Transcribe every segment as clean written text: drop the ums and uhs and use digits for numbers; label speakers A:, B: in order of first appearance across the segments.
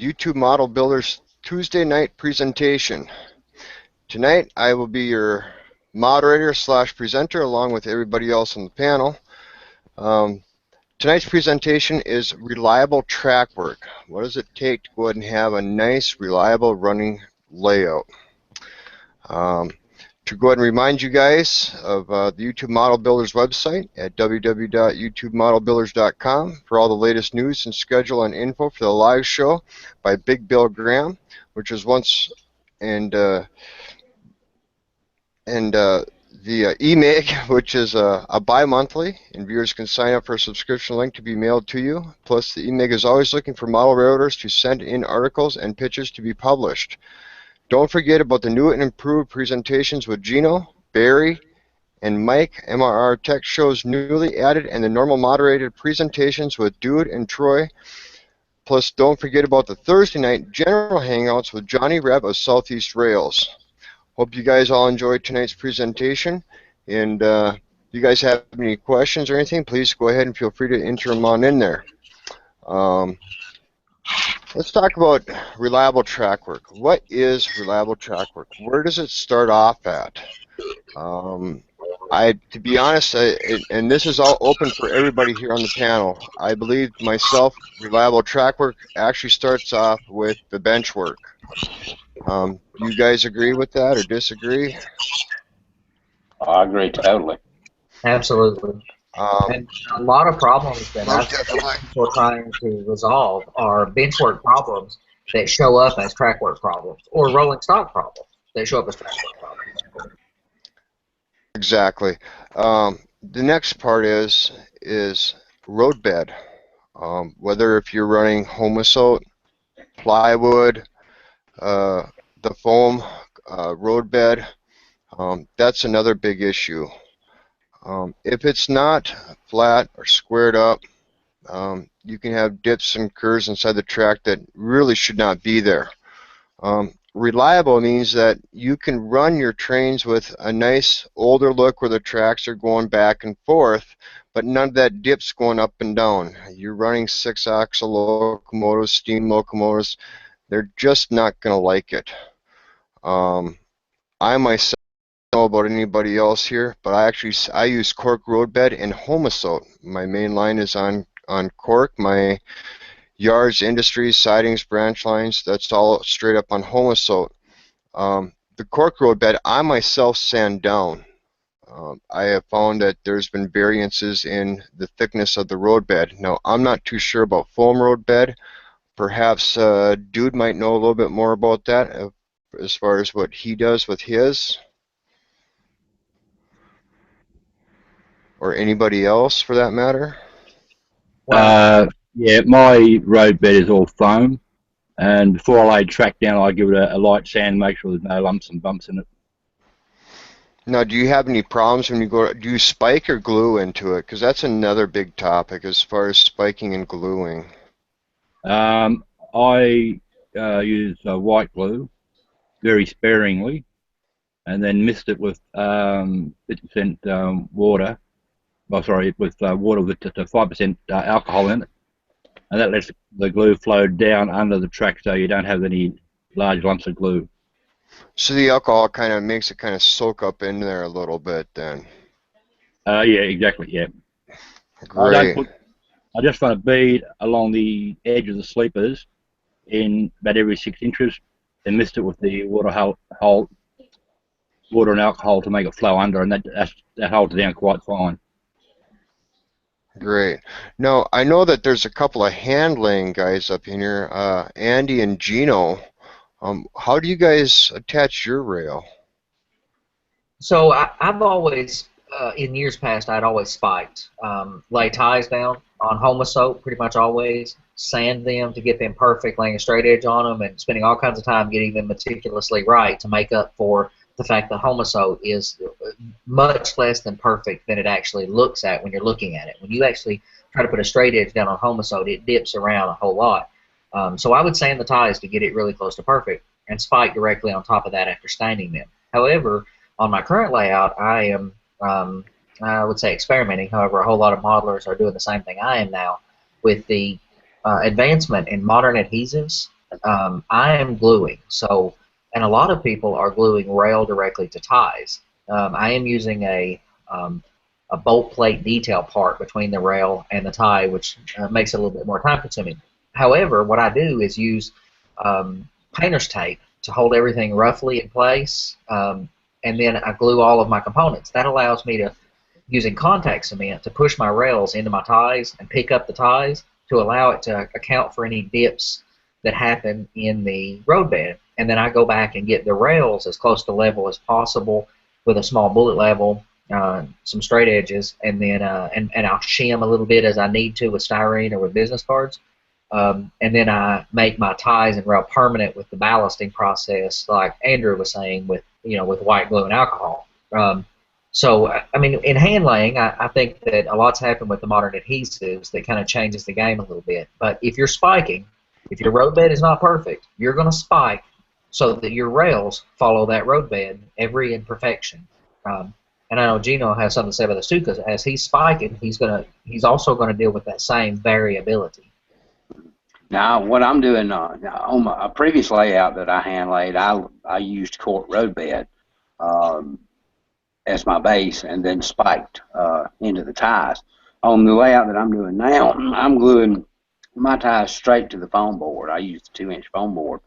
A: YouTube Model Builders Tuesday night presentation. Tonight I will be your moderator slash presenter along with everybody else on the panel. Tonight's presentation is reliable track work. What does it take to go ahead and have a nice, reliable running layout? To go ahead and remind you guys of the YouTube Model Builders website at www.youtubemodelbuilders.com for all the latest news and schedule and info for the live show by Big Bill Graham, which is once, and the EMIG, which is a bi-monthly, and viewers can sign up for a subscription link to be mailed to you. Plus, the EMIG is always looking for model railroaders to send in articles and pictures to be published. Don't forget about the new and improved presentations with Gino, Barry, and Mike, MRR Tech shows newly added, and the normal moderated presentations with Dude and Troy. Plus, don't forget about the Thursday night general hangouts with Johnny Reb of Southeast Rails. Hope you guys all enjoyed tonight's presentation, and if you guys have any questions or anything, please go ahead and feel free to enter them on in there. Let's talk about reliable track work. What is reliable track work? Where does it start off at? To be honest, and this is all open for everybody here on the panel, I believe myself, reliable track work actually starts off with the bench work. You guys agree with that or disagree?
B: I agree totally.
C: Absolutely. And a lot of problems that we're trying to resolve are benchwork problems that show up as track work problems, or rolling stock problems that show up as track work problems.
A: Exactly. The next part is roadbed. Whether if you're running Homosote, plywood, the foam roadbed, that's another big issue. If it's not flat or squared up, you can have dips and curves inside the track that really should not be there. Reliable means that you can run your trains with a nice older look where the tracks are going back and forth, but none of that dip's going up and down. You're running 6-axle locomotives, steam locomotives, they're just not going to like it. I myself don't know about anybody else here, but I use cork roadbed and Homosote. My main line is on cork. My yards, industries, sidings, branch lines, that's all straight up on Homosote. The cork roadbed, I myself sand down. I have found that there's been variances in the thickness of the roadbed. Now, I'm not too sure about foam roadbed. Perhaps Dude might know a little bit more about that as far as what he does with his. Or anybody else for that matter?
D: Yeah, my road bed is all foam, and before I lay track down, I give it a light sand, make sure there's no lumps and bumps in it.
A: Now, do you have any problems when you go? Do you spike or glue into it? Because that's another big topic as far as spiking and gluing.
D: I use white glue very sparingly, and then mist it with 50% water. Oh, sorry, with water with just a 5% alcohol in it, and that lets the glue flow down under the track so you don't have any large lumps of glue.
A: So the alcohol kind of makes it kind of soak up in there a little bit then.
D: Yeah, exactly, yeah.
A: Great.
D: I just run a bead along the edge of the sleepers in about every 6 inches and mist it with the water and alcohol to make it flow under, and that holds it down quite fine.
A: Great. Now, I know that there's a couple of handling guys up in here, Andy and Gino. How do you guys attach your rail?
C: So I've always, in years past, I'd always spiked, lay ties down on Homosote pretty much always, sand them to get them perfect, laying a straight edge on them, and spending all kinds of time getting them meticulously right to make up for the fact that Homosote is much less than perfect than it actually looks at when you're looking at it. When you actually try to put a straight edge down on Homosote, it dips around a whole lot. So I would sand the ties to get it really close to perfect and spike directly on top of that after staining them. However, on my current layout, I am, I would say, experimenting. However, a whole lot of modelers are doing the same thing I am now with the advancement in modern adhesives I am gluing. So, and a lot of people are gluing rail directly to ties. I am using a bolt plate detail part between the rail and the tie, which makes it a little bit more time consuming. However, what I do is use painter's tape to hold everything roughly in place, and then I glue all of my components. That allows me to, using contact cement, to push my rails into my ties and pick up the ties to allow it to account for any dips that happen in the roadbed. And then I go back and get the rails as close to level as possible with a small bullet level, some straight edges, and then and I'll shim a little bit as I need to with styrene or with business cards. And then I make my ties and rail permanent with the ballasting process, like Andrew was saying, with with white glue and alcohol. So I mean, in hand laying, I think that a lot's happened with the modern adhesives that kind of changes the game a little bit. But if you're spiking, if your roadbed is not perfect, you're going to spike so that your rails follow that roadbed every imperfection. And I know Gino has something to say about this too, because as he's spiking, he's also going to deal with that same variability.
B: Now, what I'm doing on my previous layout that I hand laid, I used cork roadbed as my base and then spiked into the ties. On the layout that I'm doing now, I'm gluing my ties straight to the foam board. I use the 2-inch foam board.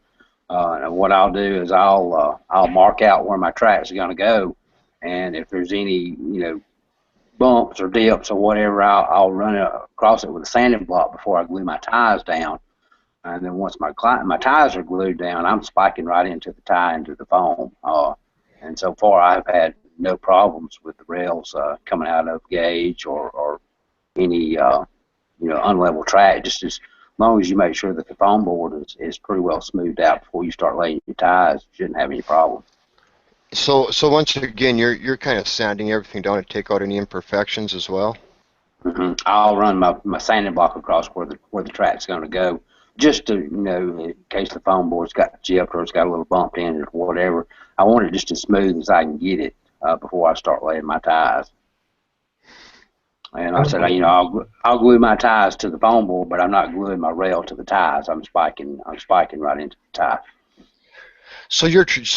B: And what I'll do is I'll mark out where my tracks are going to go, and if there's any bumps or dips or whatever, I'll run it across it with a sanding block before I glue my ties down. And then once my ties are glued down, I'm spiking right into the tie, into the foam. And so far, I've had no problems with the rails coming out of gauge or any unlevel track. Just as long as you make sure that the foam board is pretty well smoothed out before you start laying your ties, you shouldn't have any problems.
A: So once again, you're kind of sanding everything down to take out any imperfections as well.
B: I'll run my sanding block across where the track's going to go, just to in case the foam board's got chipped or it's got a little bumped in or whatever. I want it just as smooth as I can get it before I start laying my ties. And I said, I'll glue my ties to the foam board, but I'm not gluing my rail to the ties. I'm spiking right into the tie.
A: So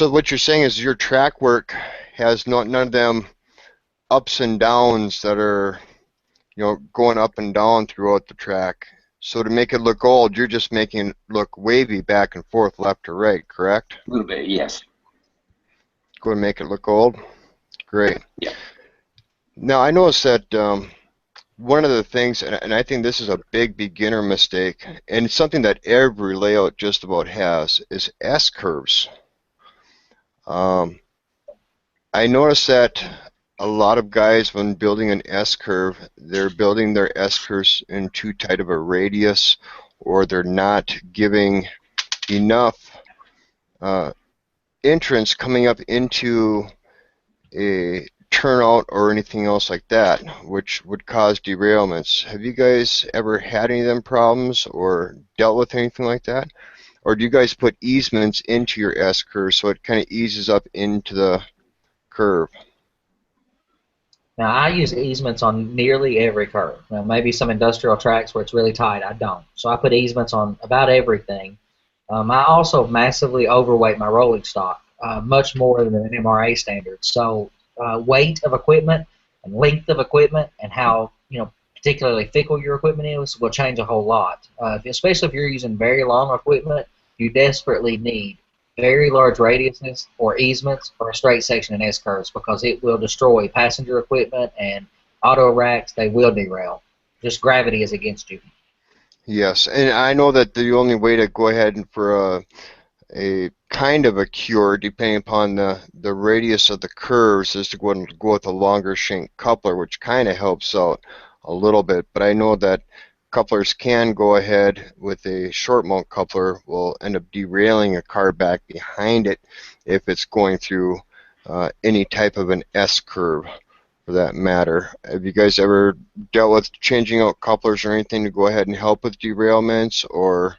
A: what you're saying is your track work has none of them ups and downs that are going up and down throughout the track. So to make it look old, you're just making it look wavy back and forth, left to right, correct?
B: A little bit, yes.
A: Go and make it look old. Great.
B: Yeah.
A: Now I noticed that one of the things, and I think this is a big beginner mistake, and it's something that every layout just about has, is S-curves. I noticed that a lot of guys, when building an S-curve, they're building their S-curves in too tight of a radius, or they're not giving enough entrance coming up into a turnout or anything else like that, which would cause derailments. Have you guys ever had any of them problems or dealt with anything like that? Or do you guys put easements into your S-curve so it kind of eases up into the curve?
C: Now, I use easements on nearly every curve. Now, maybe some industrial tracks where it's really tight, I don't. So I put easements on about everything. I also massively overweight my rolling stock, much more than an MRA standard. So weight of equipment and length of equipment and how particularly fickle your equipment is will change a whole lot. Especially if you're using very long equipment, you desperately need very large radiuses or easements or a straight section in S-curves, because it will destroy passenger equipment and auto racks. They will derail. Just gravity is against you.
A: Yes, and I know that the only way to go ahead and for a kind of a cure, depending upon the radius of the curves, is to go with a longer shank coupler, which kind of helps out a little bit. But I know that couplers can go ahead with a short mount coupler, will end up derailing a car back behind it if it's going through any type of an S-curve, for that matter. Have you guys ever dealt with changing out couplers or anything to go ahead and help with derailments? Or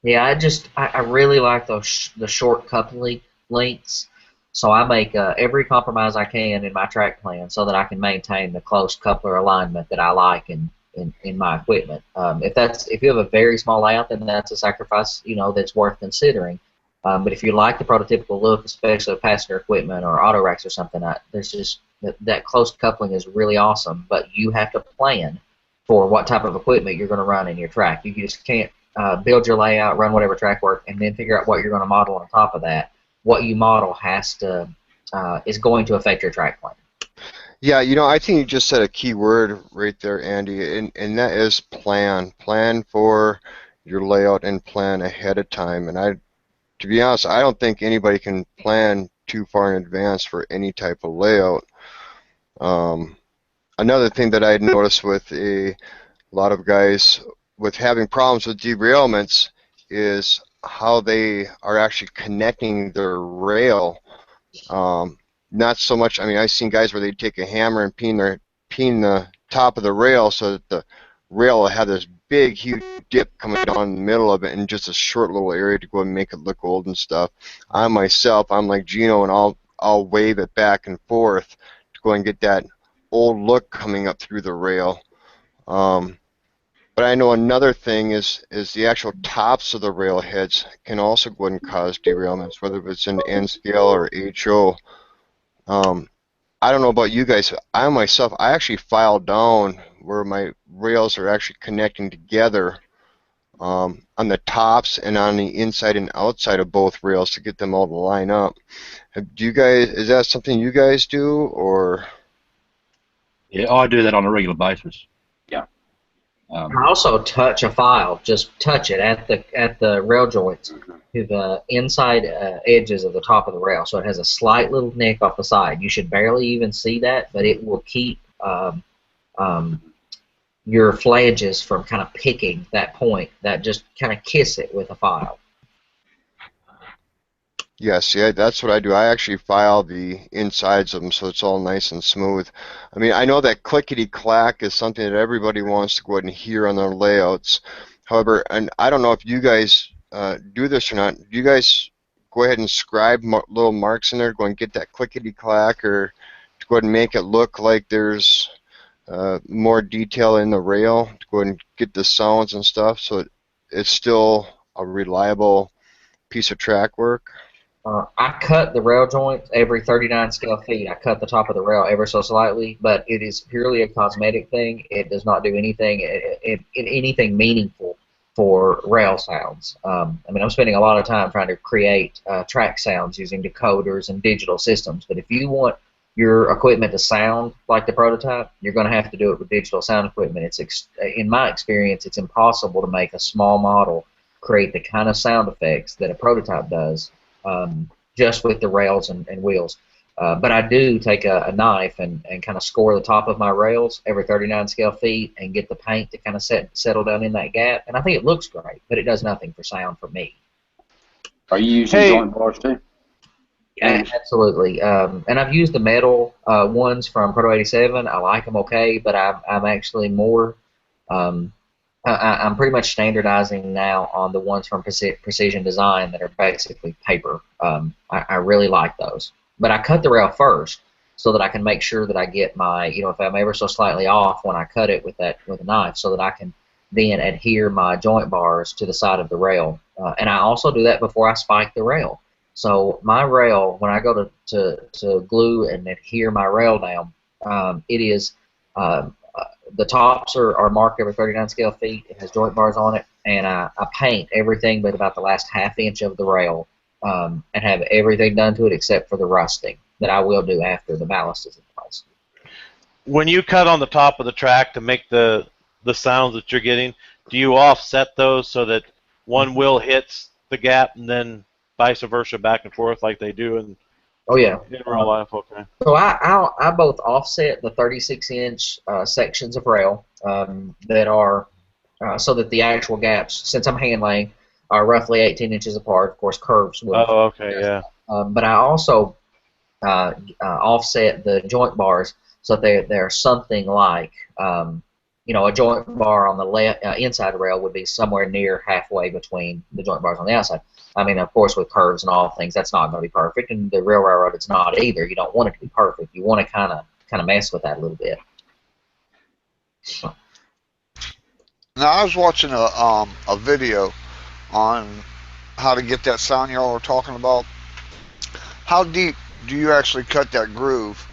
C: Yeah, I really like the short coupling lengths. So I make every compromise I can in my track plan so that I can maintain the close coupler alignment that I like in in my equipment. If you have a very small layout, then that's a sacrifice, that's worth considering. But if you like the prototypical look, especially of passenger equipment or auto racks or something, there's just that close coupling is really awesome. But you have to plan for what type of equipment you're going to run in your track. You just can't build your layout, run whatever track work, and then figure out what you're going to model on top of that. What you model is going to affect your track plan.
A: Yeah, I think you just said a key word right there, Andy, and that is plan. Plan for your layout and plan ahead of time. And to be honest, I don't think anybody can plan too far in advance for any type of layout. Another thing that I had noticed with a lot of guys with having problems with derailments is how they are actually connecting their rail. Not so much. I mean, I've seen guys where they take a hammer and peen the top of the rail so that the rail will have this big, huge dip coming down the middle of it in just a short little area to go and make it look old and stuff. I'm like Gino, and I'll wave it back and forth to go and get that old look coming up through the rail. But I know another thing is the actual tops of the rail heads can also go and cause derailments, whether it's an N scale or HO. I don't know about you guys. I actually file down where my rails are actually connecting together on the tops and on the inside and outside of both rails to get them all to line up. Is that something you guys do, or?
D: Yeah, I do that on a regular basis.
B: Yeah.
C: I also touch a file, just touch it at the rail joints to the inside edges of the top of the rail, so it has a slight little nick off the side. You should barely even see that, but it will keep your flanges from kind of picking that point. That just kind of kiss it with a file.
A: Yes, yeah, that's what I do. I actually file the insides of them so it's all nice and smooth. I mean, I know that clickety-clack is something that everybody wants to go ahead and hear on their layouts. However, and I don't know if you guys do this or not. Do you guys go ahead and scribe little marks in there, go and get that clickety-clack, or to go ahead and make it look like there's more detail in the rail, to go ahead and get the sounds and stuff so it's still a reliable piece of track work?
C: I cut the rail joint every 39 scale feet. I cut the top of the rail ever so slightly, but it is purely a cosmetic thing. It does not do anything anything meaningful for rail sounds. I mean, I'm spending a lot of time trying to create track sounds using decoders and digital systems, but if you want your equipment to sound like the prototype, you're going to have to do it with digital sound equipment. In my experience, it's impossible to make a small model create the kind of sound effects that a prototype does just with the rails and wheels. But I do take a knife and kind of score the top of my rails every 39 scale feet and get the paint to kind of settle down in that gap. And I think it looks great, but it does nothing for sound for me.
B: Are you using joint bars too?
C: Yeah, absolutely. And I've used the metal ones from Proto 87. I like them okay, but I'm actually more I'm pretty much standardizing now on the ones from Precision Design that are basically paper. I really like those. But I cut the rail first so that I can make sure that I get my, if I'm ever so slightly off when I cut it with a knife, so that I can then adhere my joint bars to the side of the rail. And I also do that before I spike the rail. So my rail, when I go to glue and adhere my rail down, it is the tops are marked every 39 scale feet. It has joint bars on it, and I paint everything but about the last half inch of the rail, and have everything done to it except for the rusting that I will do after the ballast is in place.
E: When you cut on the top of the track to make the sounds that you're getting, do you offset those so that one wheel hits the gap and then vice versa back and forth like they do in real life? Okay.
C: So I both offset the 36-inch sections of rail that are so that the actual gaps, since I'm hand laying, are roughly 18 inches apart. Of course, curves will.
E: Oh, okay, yeah.
C: But I also offset the joint bars so that they're something like, a joint bar on the inside of the rail would be somewhere near halfway between the joint bars on the outside. I mean, of course, with curves and all things, that's not going to be perfect, and the real railroad, it's not either. You don't want it to be perfect. You want to kind of mess with that a little bit.
F: Now I was watching a video on how to get that sound y'all were talking about. How deep do you actually cut that groove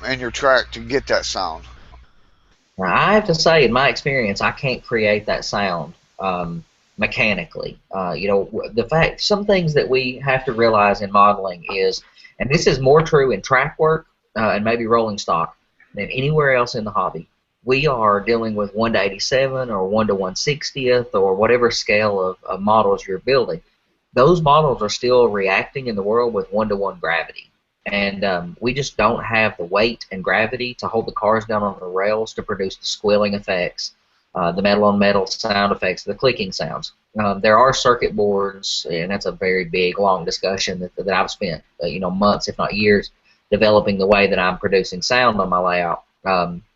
F: in your track to get that sound?
C: Now, I have to say, in my experience, I can't create that sound mechanically. You know, the fact, some things that we have to realize in modeling is, and this is more true in track work and maybe rolling stock than anywhere else in the hobby. We are dealing with 1 to 87 or 1 to 160th or whatever scale of models you're building. Those models are still reacting in the world with 1 to 1 gravity. And we just don't have the weight and gravity to hold the cars down on the rails to produce the squealing effects, the metal on metal sound effects, the clicking sounds. There are circuit boards, and that's a very big, long discussion that I've spent you know, months, if not years, developing the way that I'm producing sound on my layout.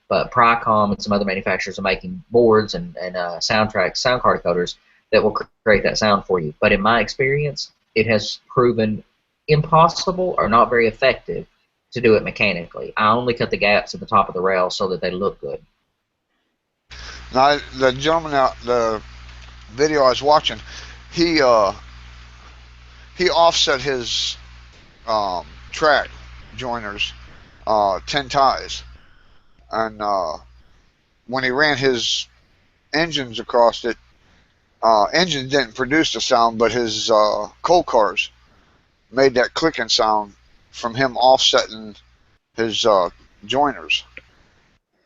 C: But Pricom and some other manufacturers are making boards and soundtracks, sound card decoders that will create that sound for you. But in my experience, it has proven impossible or not very effective to do it mechanically. I only cut the gaps at the top of the rail so that they look good.
F: Now the gentleman, the video I was watching, he he offset his track joiners 10 ties, and when he ran his engines across it, engine didn't produce the sound, but his coal cars made that clicking sound from him offsetting his joiners.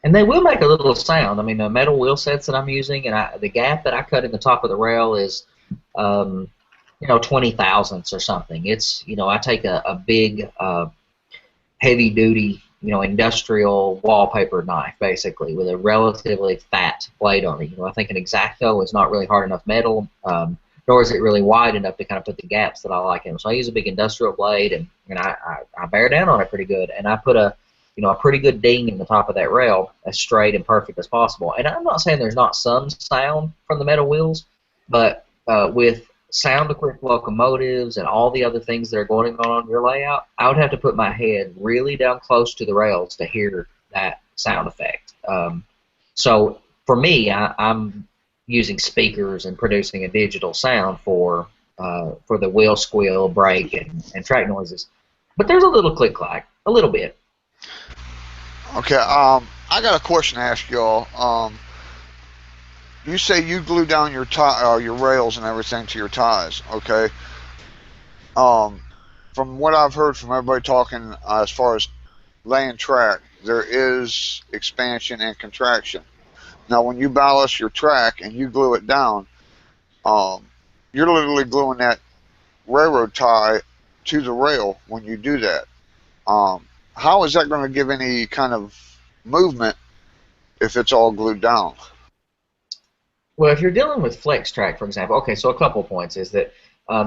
C: And they will make a little sound. I mean, the metal wheel sets that I'm using, and the gap that I cut in the top of the rail is, you know, 20 thousandths or something. It's, you know, I take a big, heavy duty, you know, industrial wallpaper knife, basically, with a relatively fat blade on it. You know, I think an X-Acto is not really hard enough metal, nor is it really wide enough to kind of put the gaps that I like in. So I use a big industrial blade, and I bear down on it pretty good, and I put a, you know, a pretty good ding in the top of that rail, as straight and perfect as possible. And I'm not saying there's not some sound from the metal wheels, but with sound-equipped locomotives and all the other things that are going on your layout, I would have to put my head really down close to the rails to hear that sound effect. So for me, I'm using speakers and producing a digital sound for the wheel squeal, brake, and track noises. But there's a little click-clack, a little bit.
F: Okay, I got a question to ask y'all. You say you glue down your rails and everything to your ties, okay? From what I've heard from everybody talking as far as laying track, there is expansion and contraction. Now, when you ballast your track and you glue it down, um, you're literally gluing that railroad tie to the rail when you do that. How is that going to give any kind of movement if it's all glued down?
C: Well, if you're dealing with flex track, for example, okay, so a couple points is that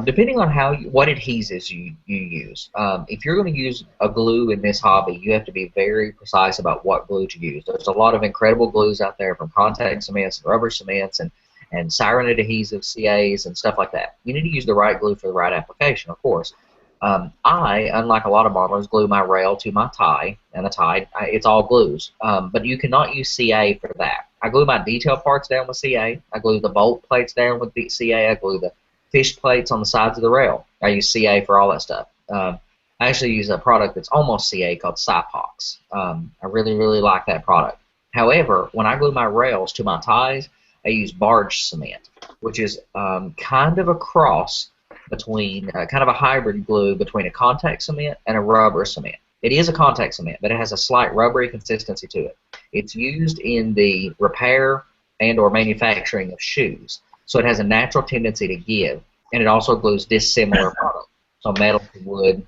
C: depending on what adhesives you use, if you're going to use a glue in this hobby, you have to be very precise about what glue to use. There's a lot of incredible glues out there, from contact cements and rubber cements and siren adhesives, CAs, and stuff like that. You need to use the right glue for the right application, of course. I, unlike a lot of modelers, glue my rail to my tie, and the tie, it's all glues. But you cannot use CA for that. I glue my detail parts down with CA. I glue the bolt plates down with CA. I glue the fish plates on the sides of the rail. I use CA for all that stuff. I actually use a product that's almost CA called Cypox. I really, really like that product. However, when I glue my rails to my ties, I use barge cement, which is kind of a cross between kind of a hybrid glue between a contact cement and a rubber cement. It is a contact cement, but it has a slight rubbery consistency to it. It's used in the repair and or manufacturing of shoes, so it has a natural tendency to give, and it also glues dissimilar products, so metal to wood,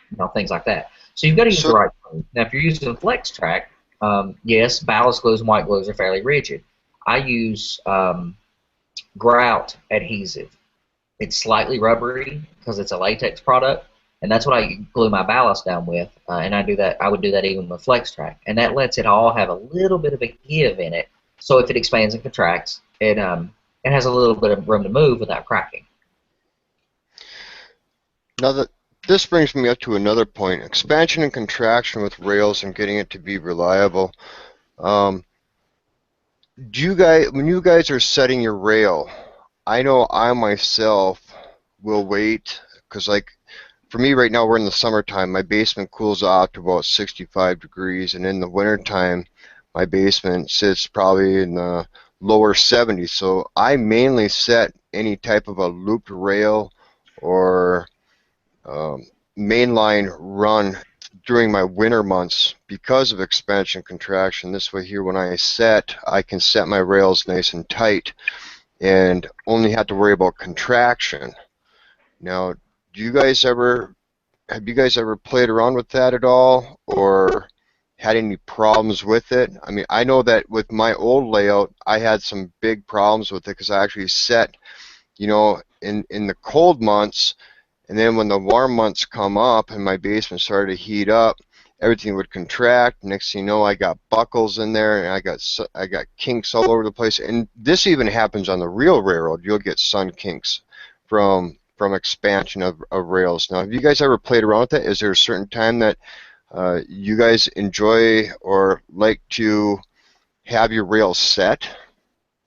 C: you know, things like that. So you've got to use the right glue. Now, if you're using flex track, yes, ballast glues and white glues are fairly rigid. I use grout adhesive. It's slightly rubbery because it's a latex product, and that's what I glue my ballast down with. And I do that. I would do that even with flex track, and that lets it all have a little bit of a give in it. So if it expands and contracts, it has a little bit of room to move without cracking.
A: Now this brings me up to another point: expansion and contraction with rails and getting it to be reliable. do you guys, when you guys are setting your rail, I know I myself will wait because, like, for me right now, we're in the summertime. My basement cools off to about 65 degrees, and in the wintertime, my basement sits probably in the lower 70s. So I mainly set any type of a looped rail or um, mainline run during my winter months because of expansion contraction. This way here, when I set, I can set my rails nice and tight and only have to worry about contraction. Now, do you guys ever have you guys ever played around with that at all, or had any problems with it? I mean, I know that with my old layout, I had some big problems with it because I actually set, in the cold months, and then when the warm months come up and my basement started to heat up, everything would contract. Next thing you know, I got buckles in there, and I got kinks all over the place. And this even happens on the real railroad. You'll get sun kinks from expansion of rails. Now, have you guys ever played around with that? Is there a certain time that you guys enjoy or like to have your rail set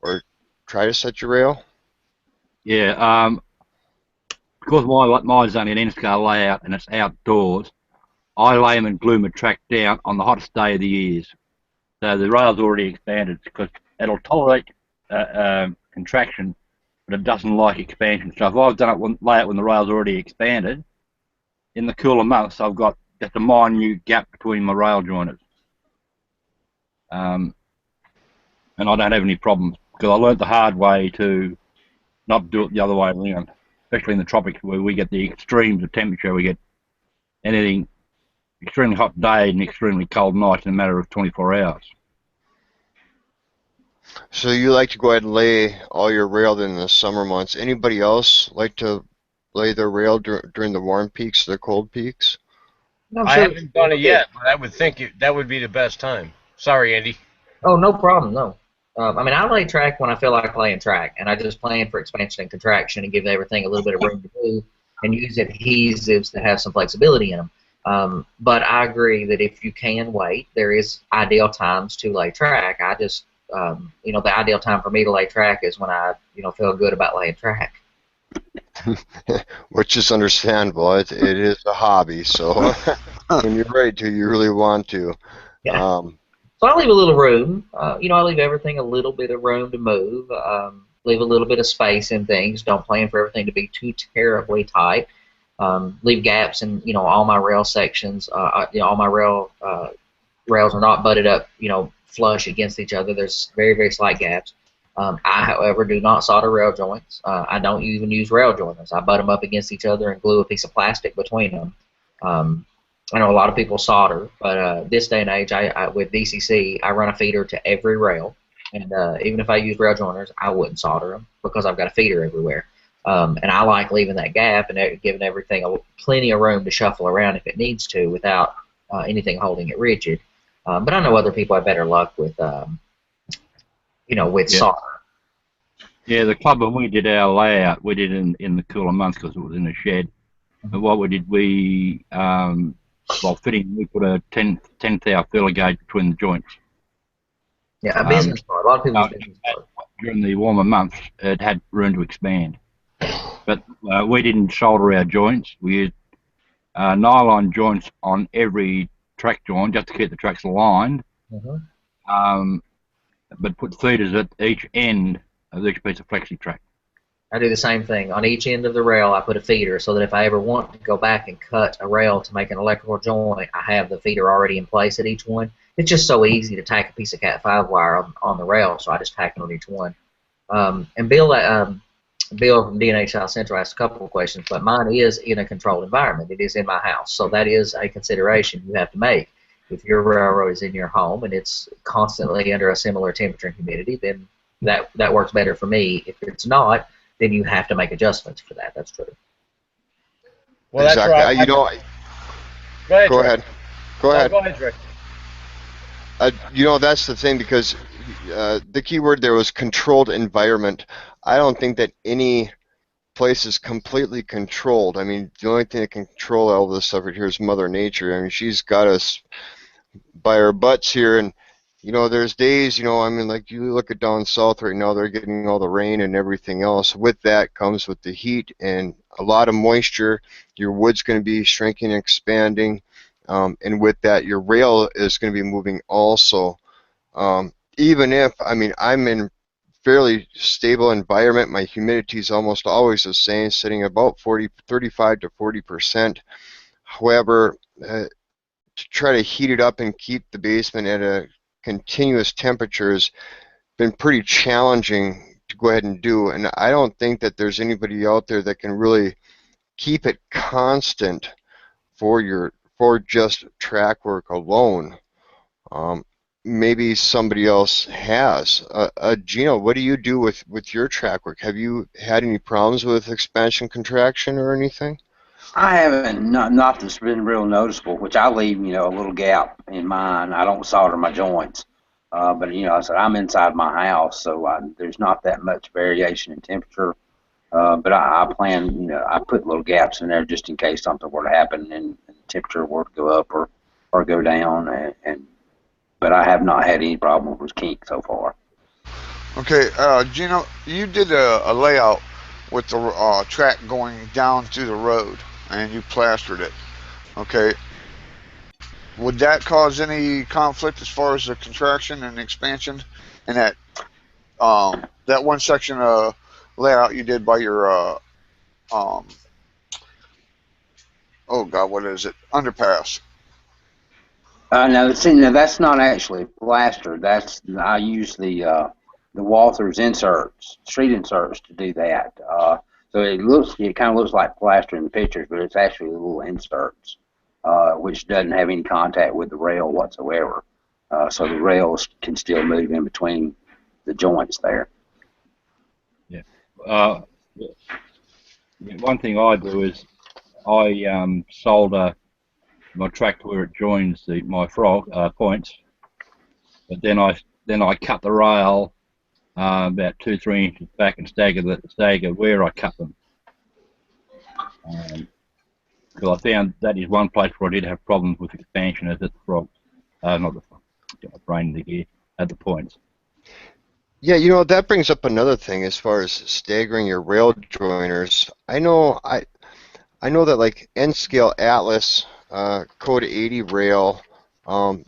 A: or try to set your rail?
D: Yeah, because mine's only an N-scale layout and it's outdoors, I lay them and glue my track down on the hottest day of the years. So the rail's already expanded because it'll tolerate contraction, but it doesn't like expansion. So if I've done it layout when the rail's already expanded, in the cooler months I've got just a minute gap between my rail joiners. And I don't have any problems because I learnt the hard way to not do it the other way around, especially in the tropics where we get the extremes of temperature. We get anything extremely hot day and extremely cold night in a matter of 24 hours.
A: So you like to go ahead and lay all your rail in the summer months. Anybody else like to lay their rail during the warm peaks, the cold peaks?
C: I'm
G: I
C: sure.
G: haven't done it yet, but I would think that would be the best time. Sorry, Andy.
C: Oh, no problem. No. I mean, I lay track when I feel like laying track, and I just plan for expansion and contraction and give everything a little bit of room to move and use adhesives to have some flexibility in them. But I agree that if you can wait, there is ideal times to lay track. I just, the ideal time for me to lay track is when I, feel good about laying track.
A: Which is understandable. It is a hobby, so when you're ready to, you really want to.
C: Yeah. So I leave a little room. I leave everything a little bit of room to move. Leave a little bit of space in things. Don't plan for everything to be too terribly tight. Leave gaps in, all my rail sections. All my rails are not butted up, flush against each other. There's very, very slight gaps. I, however, do not solder rail joints. I don't even use rail joiners. I butt them up against each other and glue a piece of plastic between them. I know a lot of people solder, but this day and age, I with DCC, I run a feeder to every rail, and even if I use rail joiners, I wouldn't solder them because I've got a feeder everywhere. And I like leaving that gap and giving everything plenty of room to shuffle around if it needs to without anything holding it rigid. But I know other people have better luck with, with solder.
D: Yeah, the club when we did our layout, we did in the cooler months because it was in a shed. And what we did, while fitting, we put a 10th hour filler gauge between the joints.
C: Yeah, a business part. A lot of people use business part.
D: During the warmer months, it had room to expand. But we didn't solder our joints. We used nylon joints on every track joint just to keep the tracks aligned. But put feeders at each end of each piece of flexi track.
C: I do the same thing. On each end of the rail, I put a feeder so that if I ever want to go back and cut a rail to make an electrical joint, I have the feeder already in place at each one. It's just so easy to tack a piece of Cat5 wire on the rail, so I just tack it on each one. And Bill from DNA South Central asked a couple of questions, but mine is in a controlled environment. It is in my house, so that is a consideration you have to make. If your railroad is in your home and it's constantly under a similar temperature and humidity, then that works better for me. If it's not, then you have to make adjustments for that. That's true.
G: Well,
A: exactly.
G: That's right.
A: Go ahead. Go ahead.
G: Go ahead, Rick.
A: That's the thing, because the key word there was controlled environment. I don't think that any place is completely controlled. I mean, the only thing that can control all this stuff right here is Mother Nature. I mean, she's got us by our butts here, and you know, there's days, you know, I mean, like you look at down south right now, they're getting all the rain and everything else. With that comes with the heat and a lot of moisture. Your wood's going to be shrinking and expanding. And with that, your rail is going to be moving also. Even if, I mean, I'm in fairly stable environment, my humidity is almost always the same, sitting about 35 to 40%. However, to try to heat it up and keep the basement at a continuous temperature has been pretty challenging to go ahead and do. And I don't think that there's anybody out there that can really keep it constant for just track work alone. Maybe somebody else has. Gino, what do you do with your track work? Have you had any problems with expansion contraction or anything?
B: I haven't, not that's been real noticeable, which I leave, you know, a little gap in mine. I don't solder my joints. But, you know, I said I'm inside my house, so there's not that much variation in temperature. But I plan, you know, I put little gaps in there just in case something were to happen and the temperature were to go up or go down. But I have not had any problem with kink so far.
F: Okay, Gino, you did a layout with the track going down through the road, and you plastered it. Okay, would that cause any conflict as far as the contraction and expansion in that one section layout you did by your um, oh God, what is it? Underpass.
B: No, see, now that's not actually plastered. I use the Walther's inserts, street inserts, to do that. So it kind of looks like plaster in the pictures, but it's actually little inserts, which doesn't have any contact with the rail whatsoever. So the rails can still move in between the joints there.
D: Yeah. Uh, One thing I do is I solder my track to where it joins my frog points, but then I cut the rail about 2-3 inches back and stagger where I cut them. Because I found that is one place where I did have problems with expansion, is at the frogs, not the brain, the gear, at the points.
A: Yeah, you know, that brings up another thing as far as staggering your rail joiners. I know that like N scale Atlas code 80 rail,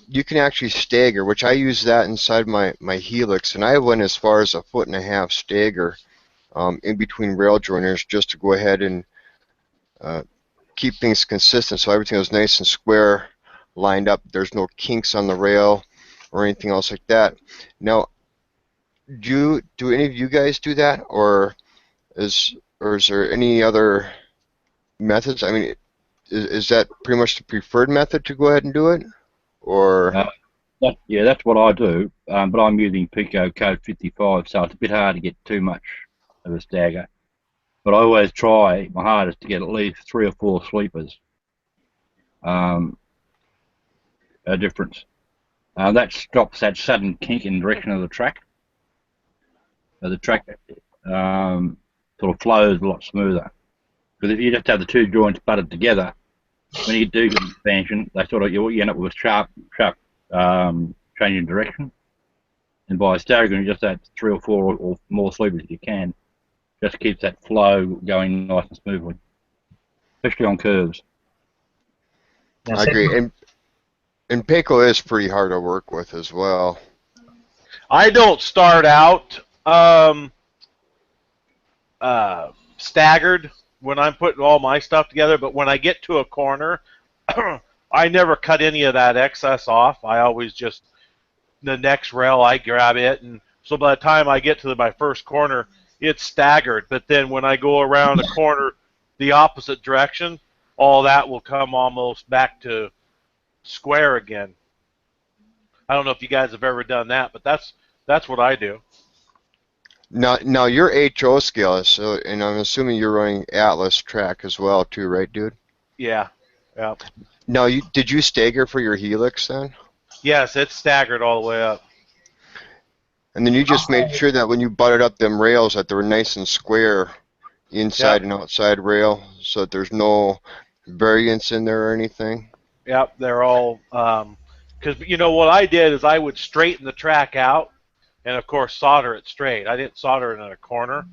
A: you can actually stagger, which I use that inside my Helix, and I went as far as 1.5 foot stagger in between rail joiners just to go ahead and keep things consistent, so everything was nice and square, lined up. There's no kinks on the rail or anything else like that. Now, do any of you guys do that, or is there any other methods? I mean, is that pretty much the preferred method to go ahead and do it, or?
D: Yeah, that's what I do, but I'm using Pico Code 55, so it's a bit hard to get too much of a stagger. But I always try my hardest to get at least 3 or 4 sleepers a difference. That stops that sudden kink in the direction of the track. So the track sort of flows a lot smoother. Because if you just have the two joints butted together, when you do get expansion, they sort of you end up with sharp change in direction. And by staggering, you just add 3 or 4 or more sleepers if you can. Just keeps that flow going nice and smoothly, especially on curves.
A: I agree, and Pico is pretty hard to work with as well.
E: I don't start out staggered when I'm putting all my stuff together, but when I get to a corner, I never cut any of that excess off. I always just, the next rail, I grab it, and so by the time I get to my first corner, it's staggered. But then when I go around the corner the opposite direction, all that will come almost back to square again. I don't know if you guys have ever done that, but that's what I do.
A: Now your HO scale is, and I'm assuming you're running Atlas track as well too, right, dude?
E: Yeah. Yeah.
A: Now, did you stagger for your Helix then?
E: Yes, it's staggered all the way up.
A: And then you just made sure that when you butted up them rails that they were nice and square inside and outside rail, so that there's no variance in there or anything?
E: Yep, they're all Because you know what I did is I would straighten the track out, and of course solder it straight. I didn't solder it in a corner,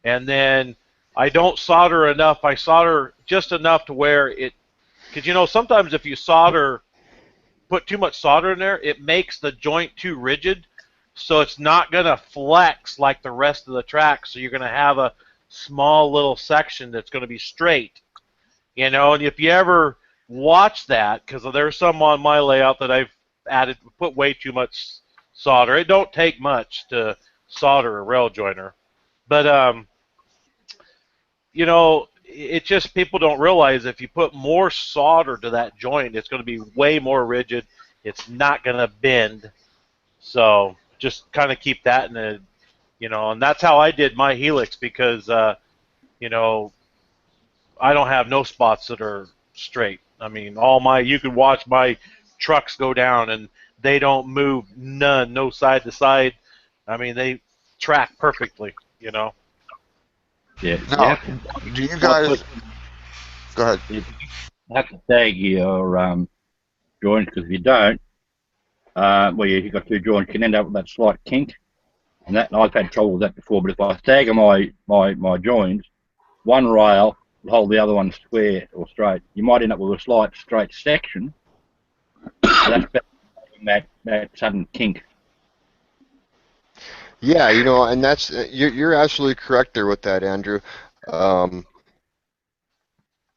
E: and then I don't solder enough. I solder just enough to where it, because you know sometimes if you put too much solder in there, it makes the joint too rigid, so it's not gonna flex like the rest of the track. So you're gonna have a small little section that's gonna be straight. You know, and if you ever watch that, because there's some on my layout that I've put way too much solder. It don't take much to solder a rail joiner, but you know, it just people don't realize if you put more solder to that joint, it's going to be way more rigid. It's not going to bend. So just kind of keep that in a, you know, and that's how I did my Helix because, you know, I don't have no spots that are straight. I mean, you can watch my trucks go down and they don't move none, no side to side. I mean, they track perfectly, you know.
D: Yeah, you
F: Now,
D: have to
F: do you
D: not
F: guys
D: put
F: go ahead?
D: you have to tag your joints because if you don't, well, you've got two joints, you can end up with that slight kink, and I've had trouble with that before. But if I stagger my joints, one rail will hold the other one square or straight. You might end up with a slight straight section. So that's better than that sudden kink.
A: Yeah, you know, and that's you're absolutely correct there with that, Andrew. Um,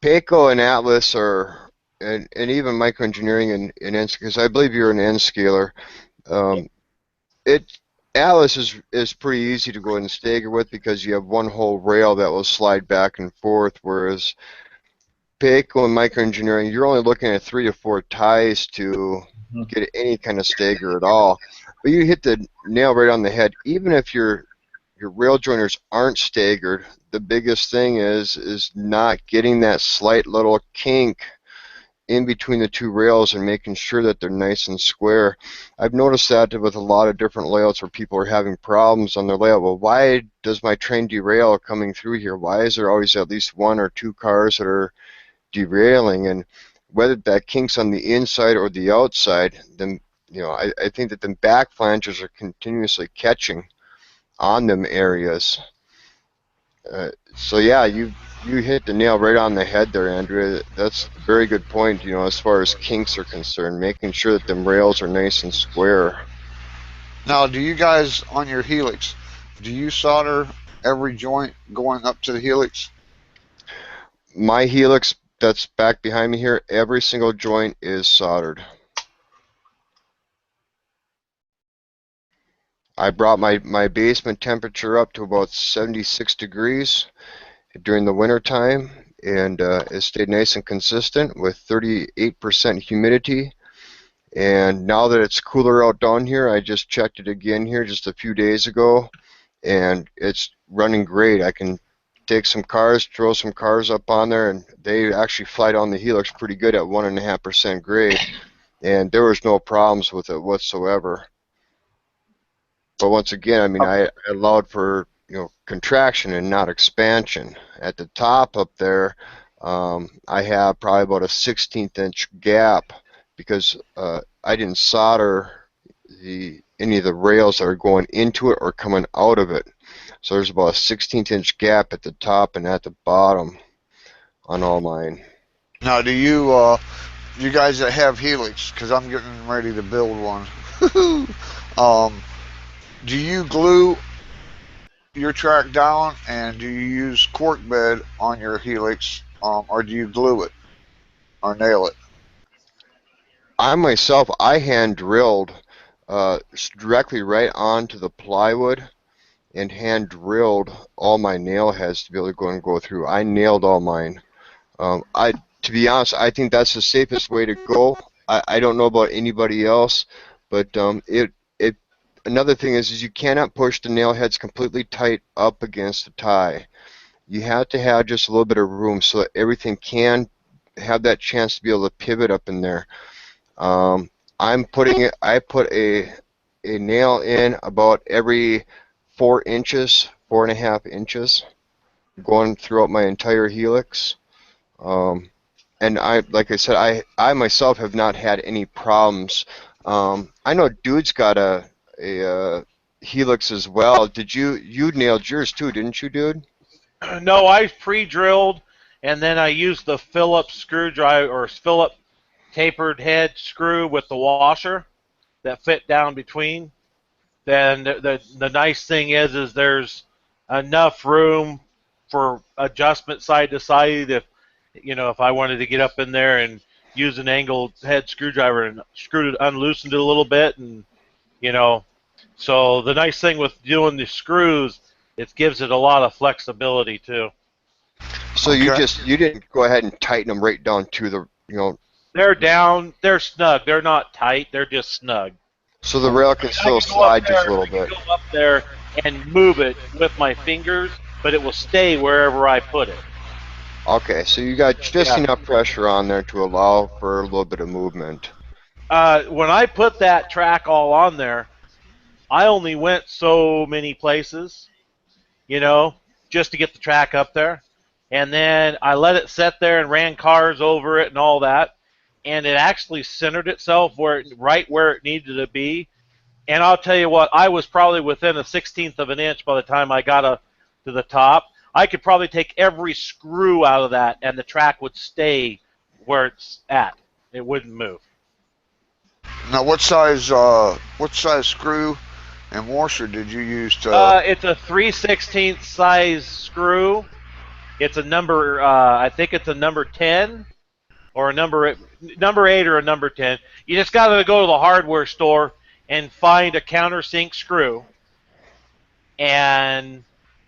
A: Payco and Atlas are, and even microengineering and because I believe you're an N scaler. Um, it Atlas is pretty easy to go ahead and stagger with because you have one whole rail that will slide back and forth, whereas Payco and microengineering, you're only looking at 3 to 4 ties to get any kind of stagger at all. But you hit the nail right on the head. Even if your rail joiners aren't staggered, the biggest thing is not getting that slight little kink in between the two rails and making sure that they're nice and square. I've noticed that with a lot of different layouts where people are having problems on their layout. Well, why does my train derail coming through here? Why is there always at least 1 or 2 cars that are derailing? And whether that kink's on the inside or the outside, then I think that the back flanges are continuously catching on them areas. So yeah, you hit the nail right on the head there, Andrea. That's a very good point, as far as kinks are concerned, making sure that them rails are nice and square.
F: Now, do you guys on your Helix, do you solder every joint going up to the Helix?
A: My Helix that's back behind me here, every single joint is soldered. I brought my basement temperature up to about 76 degrees during the winter time, and it stayed nice and consistent with 38% humidity. And now that it's cooler out down here, I just checked it again here just a few days ago, and it's running great. I can take some cars, throw some cars up on there, and they actually fly down the Helix pretty good at 1.5% grade, and there was no problems with it whatsoever. But once again, I mean, I allowed for contraction and not expansion. At the top up there, I have probably about a 1/16 inch gap because I didn't solder any of the rails that are going into it or coming out of it. So there's about a 1/16 inch gap at the top and at the bottom on all mine.
F: Now, do you guys that have Helix, because I'm getting ready to build one, do you glue your track down and do you use cork bed on your Helix, or do you glue it or nail it?
A: I myself, I hand drilled directly right onto the plywood and hand drilled all my nail heads to be able to go through. I nailed all mine. To be honest, I think that's the safest way to go. I don't know about anybody else, but it another thing is you cannot push the nail heads completely tight up against the tie. You have to have just a little bit of room so that everything can have that chance to be able to pivot up in there. I'm putting it. I put a nail in about every 4 inches, 4.5 inches, going throughout my entire Helix. Um, and like I said, I myself have not had any problems. I know Dude's got a Helix as well. You nailed yours too, didn't you, Dude?
E: No, I pre-drilled, and then I used the Phillips screwdriver or Phillips tapered head screw with the washer that fit down between. Then the nice thing is there's enough room for adjustment side to side. If I wanted to get up in there and use an angled head screwdriver and unloosened it a little bit, and you know, so the nice thing with doing the screws, it gives it a lot of flexibility too.
A: So
F: Okay.
A: you didn't go ahead and tighten them right down to the
E: They're down, they're snug. They're not tight. They're just snug.
A: so the rail can
E: I
A: still
E: can go up
A: slide just a
E: there.
A: little
E: I can
A: bit.
E: go up there and move it with my fingers, but it will stay wherever I put it.
A: Okay, so you got just
E: Yeah.
A: enough pressure on there to allow for a little bit of movement.
E: When I put that track all on there, I only went so many places, you know, just to get the track up there. And then I let it sit there and ran cars over it and all that. And it actually centered itself right where it needed to be. And I'll tell you what, I was probably within a 16th of an inch by the time I got to the top. I could probably take every screw out of that, and the track would stay where it's at. It wouldn't move.
F: Now, what size screw and washer did you use to?
E: It's a 3/16 size screw. It's a number. I think it's a number 10 or a number 8 or a number 10. You just got to go to the hardware store and find a countersink screw and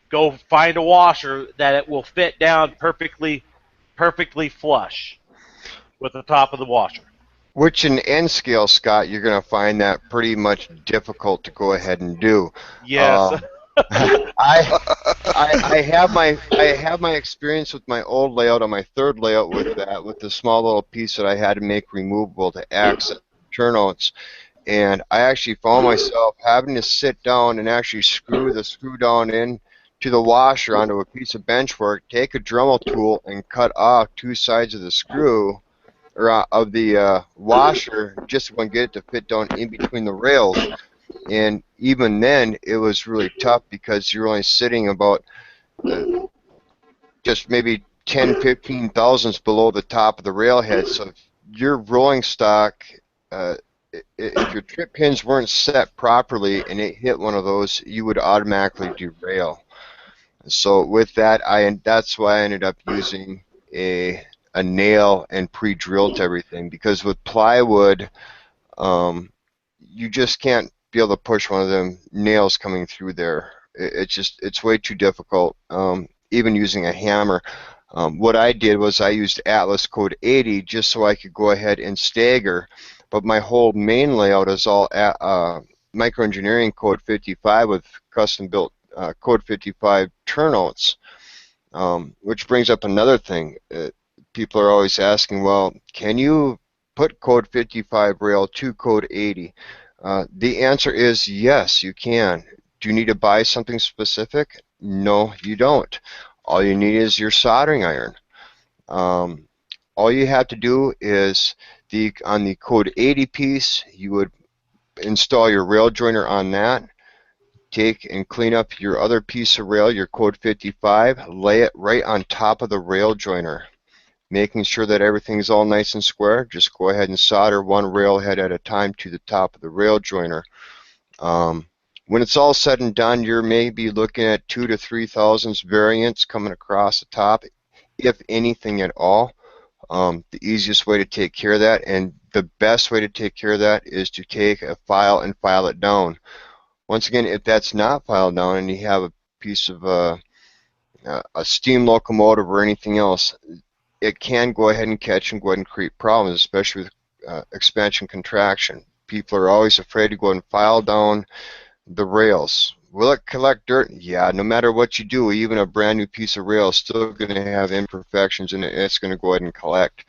E: go find a washer that it will fit down perfectly flush with the top of the washer.
A: Which in N scale, Scott, you're going to find that pretty much difficult to go ahead and do.
E: Yes.
A: I have my experience with my old layout on my third layout with the small little piece that I had to make removable to access turnouts, and I actually found myself having to sit down and actually screw the screw down in to the washer onto a piece of benchwork, take a Dremel tool and cut off two sides of the screw or of the washer just to get it to fit down in between the rails. And even then, it was really tough because you're only sitting about just maybe 10, 15 thousandths below the top of the railhead. So your rolling stock, if your trip pins weren't set properly and it hit one of those, you would automatically derail. So with that, that's why I ended up using a nail and pre-drilled everything, because with plywood, you just can't be able to push one of them nails coming through there. It's way too difficult. Even using a hammer. What I did was I used Atlas code 80 just so I could go ahead and stagger, but my whole main layout is all microengineering code 55 with custom built code 55 turnouts, which brings up another thing. People are always asking, well, can you put code 55 rail to code 80? The answer is yes, you can. Do you need to buy something specific? No, you don't. All you need is your soldering iron. All you have to do is on the code 80 piece, you would install your rail joiner on that. Take and clean up your other piece of rail, your code 55, lay it right on top of the rail joiner, making sure that everything's all nice and square. Just go ahead and solder one rail head at a time to the top of the rail joiner. When it's all said and done, you're maybe looking at 2 to 3 thousandths variance coming across the top, if anything at all. The easiest way to take care of that, and the best way to take care of that, is to take a file and file it down. Once again, if that's not filed down and you have a piece of a steam locomotive or anything else, it can go ahead and catch and go ahead and create problems, especially with expansion contraction. People are always afraid to go and file down the rails. Will it collect dirt? Yeah, no matter what you do, even a brand new piece of rail is still going to have imperfections in it, and it's going to go ahead and collect.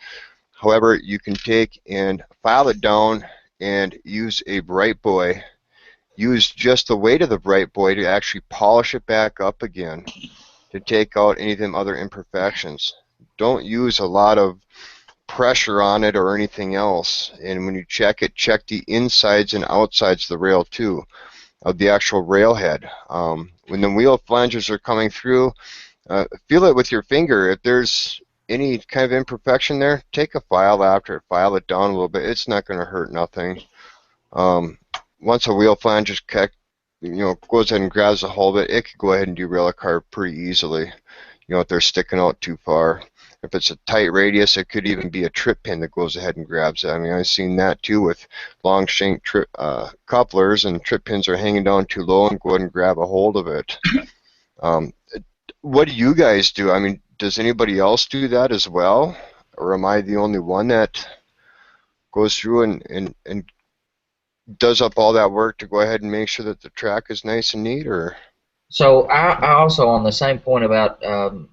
A: However, you can take and file it down and use a bright boy. Use just the weight of the bright boy to actually polish it back up again to take out any of them other imperfections. Don't use a lot of pressure on it or anything else. And when you check it, check the insides and outsides of the rail too, of the actual rail head. When the wheel flanges are coming through, feel it with your finger. If there's any kind of imperfection there, take a file after it, file it down a little bit. It's not going to hurt nothing. Once a wheel flange is goes ahead and grabs a hold of it, it could go ahead and derail a car pretty easily. If they're sticking out too far. If it's a tight radius, it could even be a trip pin that goes ahead and grabs it. I mean, I've seen that too with long shank couplers, and trip pins are hanging down too low and go ahead and grab a hold of it. What do you guys do? I mean, does anybody else do that as well? Or am I the only one that goes through and does up all that work to go ahead and make sure that the track is nice and neat? Or
C: So I also, on the same point about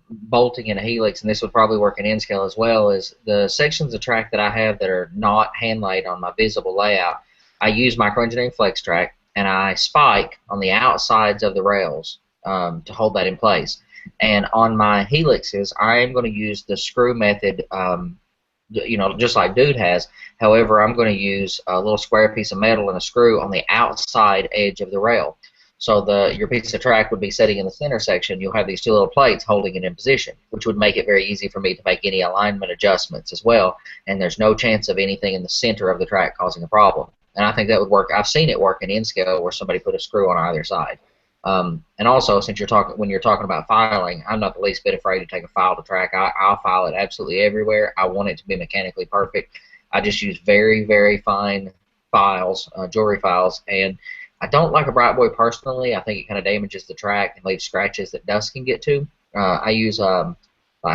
C: bolting in a Helix, and this would probably work in N-scale as well, is the sections of track that I have that are not hand-laid on my visible layout, I use microengineering flex track, and I spike on the outsides of the rails to hold that in place. And on my Helixes, I am going to use the screw method, just like Dude has. However, I'm going to use a little square piece of metal and a screw on the outside edge of the rail. So your piece of track would be sitting in the center section. You'll have these two little plates holding it in position, which would make it very easy for me to make any alignment adjustments as well. And there's no chance of anything in the center of the track causing a problem. And I think that would work. I've seen it work in N-scale where somebody put a screw on either side. And also, since when you're talking about filing, I'm not the least bit afraid to take a file to track. I'll file it absolutely everywhere. I want it to be mechanically perfect. I just use very, very fine files, jewelry files, and I don't like a Bright Boy personally. I think it kind of damages the track and leaves scratches that dust can get to. I use, I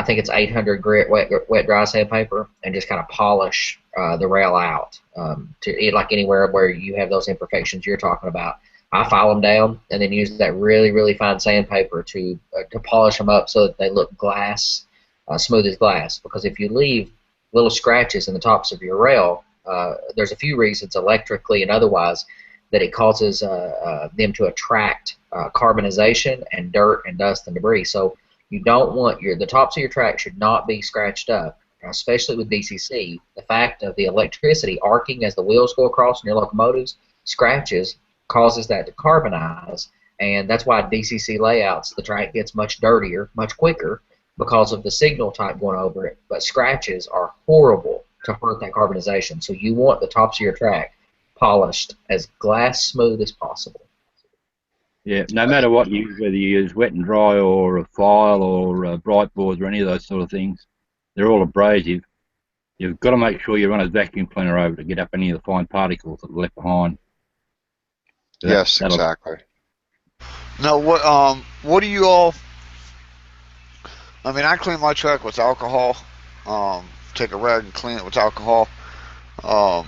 C: think it's 800 grit wet dry sandpaper, and just kind of polish the rail out like anywhere where you have those imperfections you're talking about. I file them down and then use that really, really fine sandpaper to polish them up so that they look glass, smooth as glass. Because if you leave little scratches in the tops of your rail, there's a few reasons, electrically and otherwise, that it causes them to attract carbonization and dirt and dust and debris. So you don't want the tops of your track should not be scratched up, especially with DCC. The fact of the electricity arcing as the wheels go across in your locomotives, scratches, causes that to carbonize, and that's why DCC layouts, the track gets much dirtier, much quicker, because of the signal type going over it. But scratches are horrible to hurt that carbonization. So you want the tops of your track polished as glass smooth as possible.
D: Yeah, no matter what you use, whether you use wet and dry or a file or bright boards or any of those sort of things, they're all abrasive. You've got to make sure you run a vacuum cleaner over to get up any of the fine particles that are left behind. So
A: yes, exactly.
F: Now, what do you all? I mean, I clean my track with alcohol. Take a rag and clean it with alcohol. On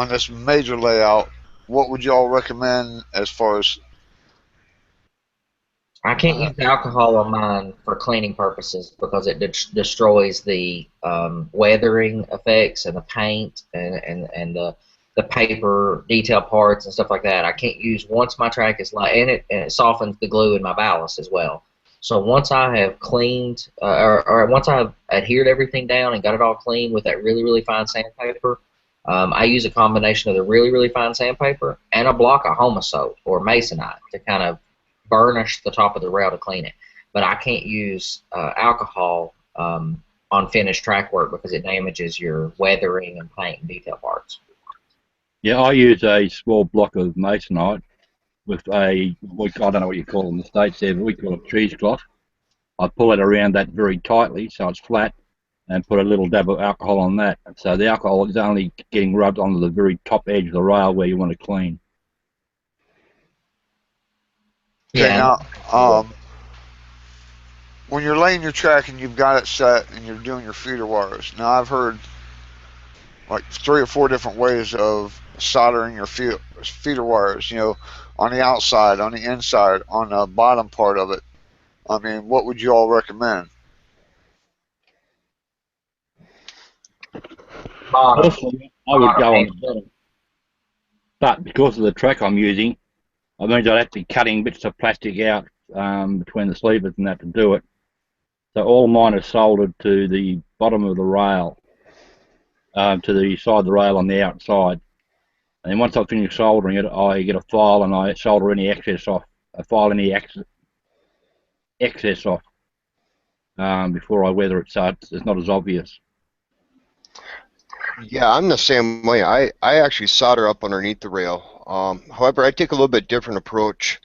F: this major layout, what would you all recommend as far as?
C: I can't use alcohol on mine for cleaning purposes because it destroys the weathering effects and the paint and the paper detail parts and stuff like that. I can't use once my track is light, and it softens the glue in my ballast as well. So once I have cleaned or once I've adhered everything down and got it all clean with that really, really fine sandpaper, I use a combination of the really, really fine sandpaper and a block of Homosoap or Masonite to kind of burnish the top of the rail to clean it. But I can't use alcohol on finished track work because it damages your weathering and paint and detail parts.
D: Yeah, I use a small block of Masonite with I don't know what you call it in the States there, but we call it cheesecloth. I pull it around that very tightly so it's flat and put a little dab of alcohol on that. So the alcohol is only getting rubbed onto the very top edge of the rail where you want to clean.
F: Okay,
C: Yeah.
F: now, when you're laying your track and you've got it set and you're doing your feeder wires, now I've heard like 3 or 4 different ways of soldering your feeder wires, on the outside, on the inside, on the bottom part of it. I mean, what would you all recommend?
D: Personally, I would go on the bottom. But because of the track I'm using, I mean I'd have to be cutting bits of plastic out between the sleevers and that to do it. So all mine are soldered to the bottom of the rail, to the side of the rail on the outside. And then once I finish soldering it, I get a file and I solder any excess off. I file any excess off before I weather it, so it's not as obvious.
A: Yeah, I'm the same way. I actually solder up underneath the rail. However, I take a little bit different approach.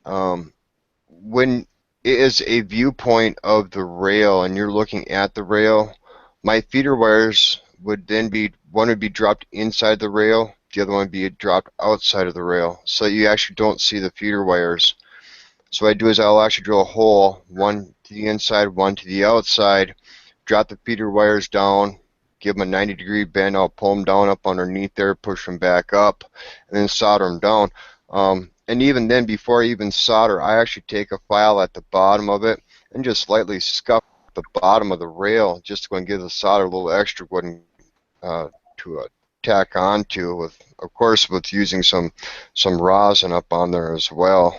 A: When it is a viewpoint of the rail and you're looking at the rail, my feeder wires would then be, one would be dropped inside the rail, the other one would be dropped outside of the rail, so you actually don't see the feeder wires. So what I do is I'll actually drill a hole, one to the inside, one to the outside, drop the feeder wires down, give them a 90-degree bend. I'll pull them down up underneath there, push them back up, and then solder them down. And even then, before I even solder, I actually take a file at the bottom of it and just slightly scuff the bottom of the rail, just to go and give the solder a little extra wood to tack onto, with, of course, with using some rosin up on there as well.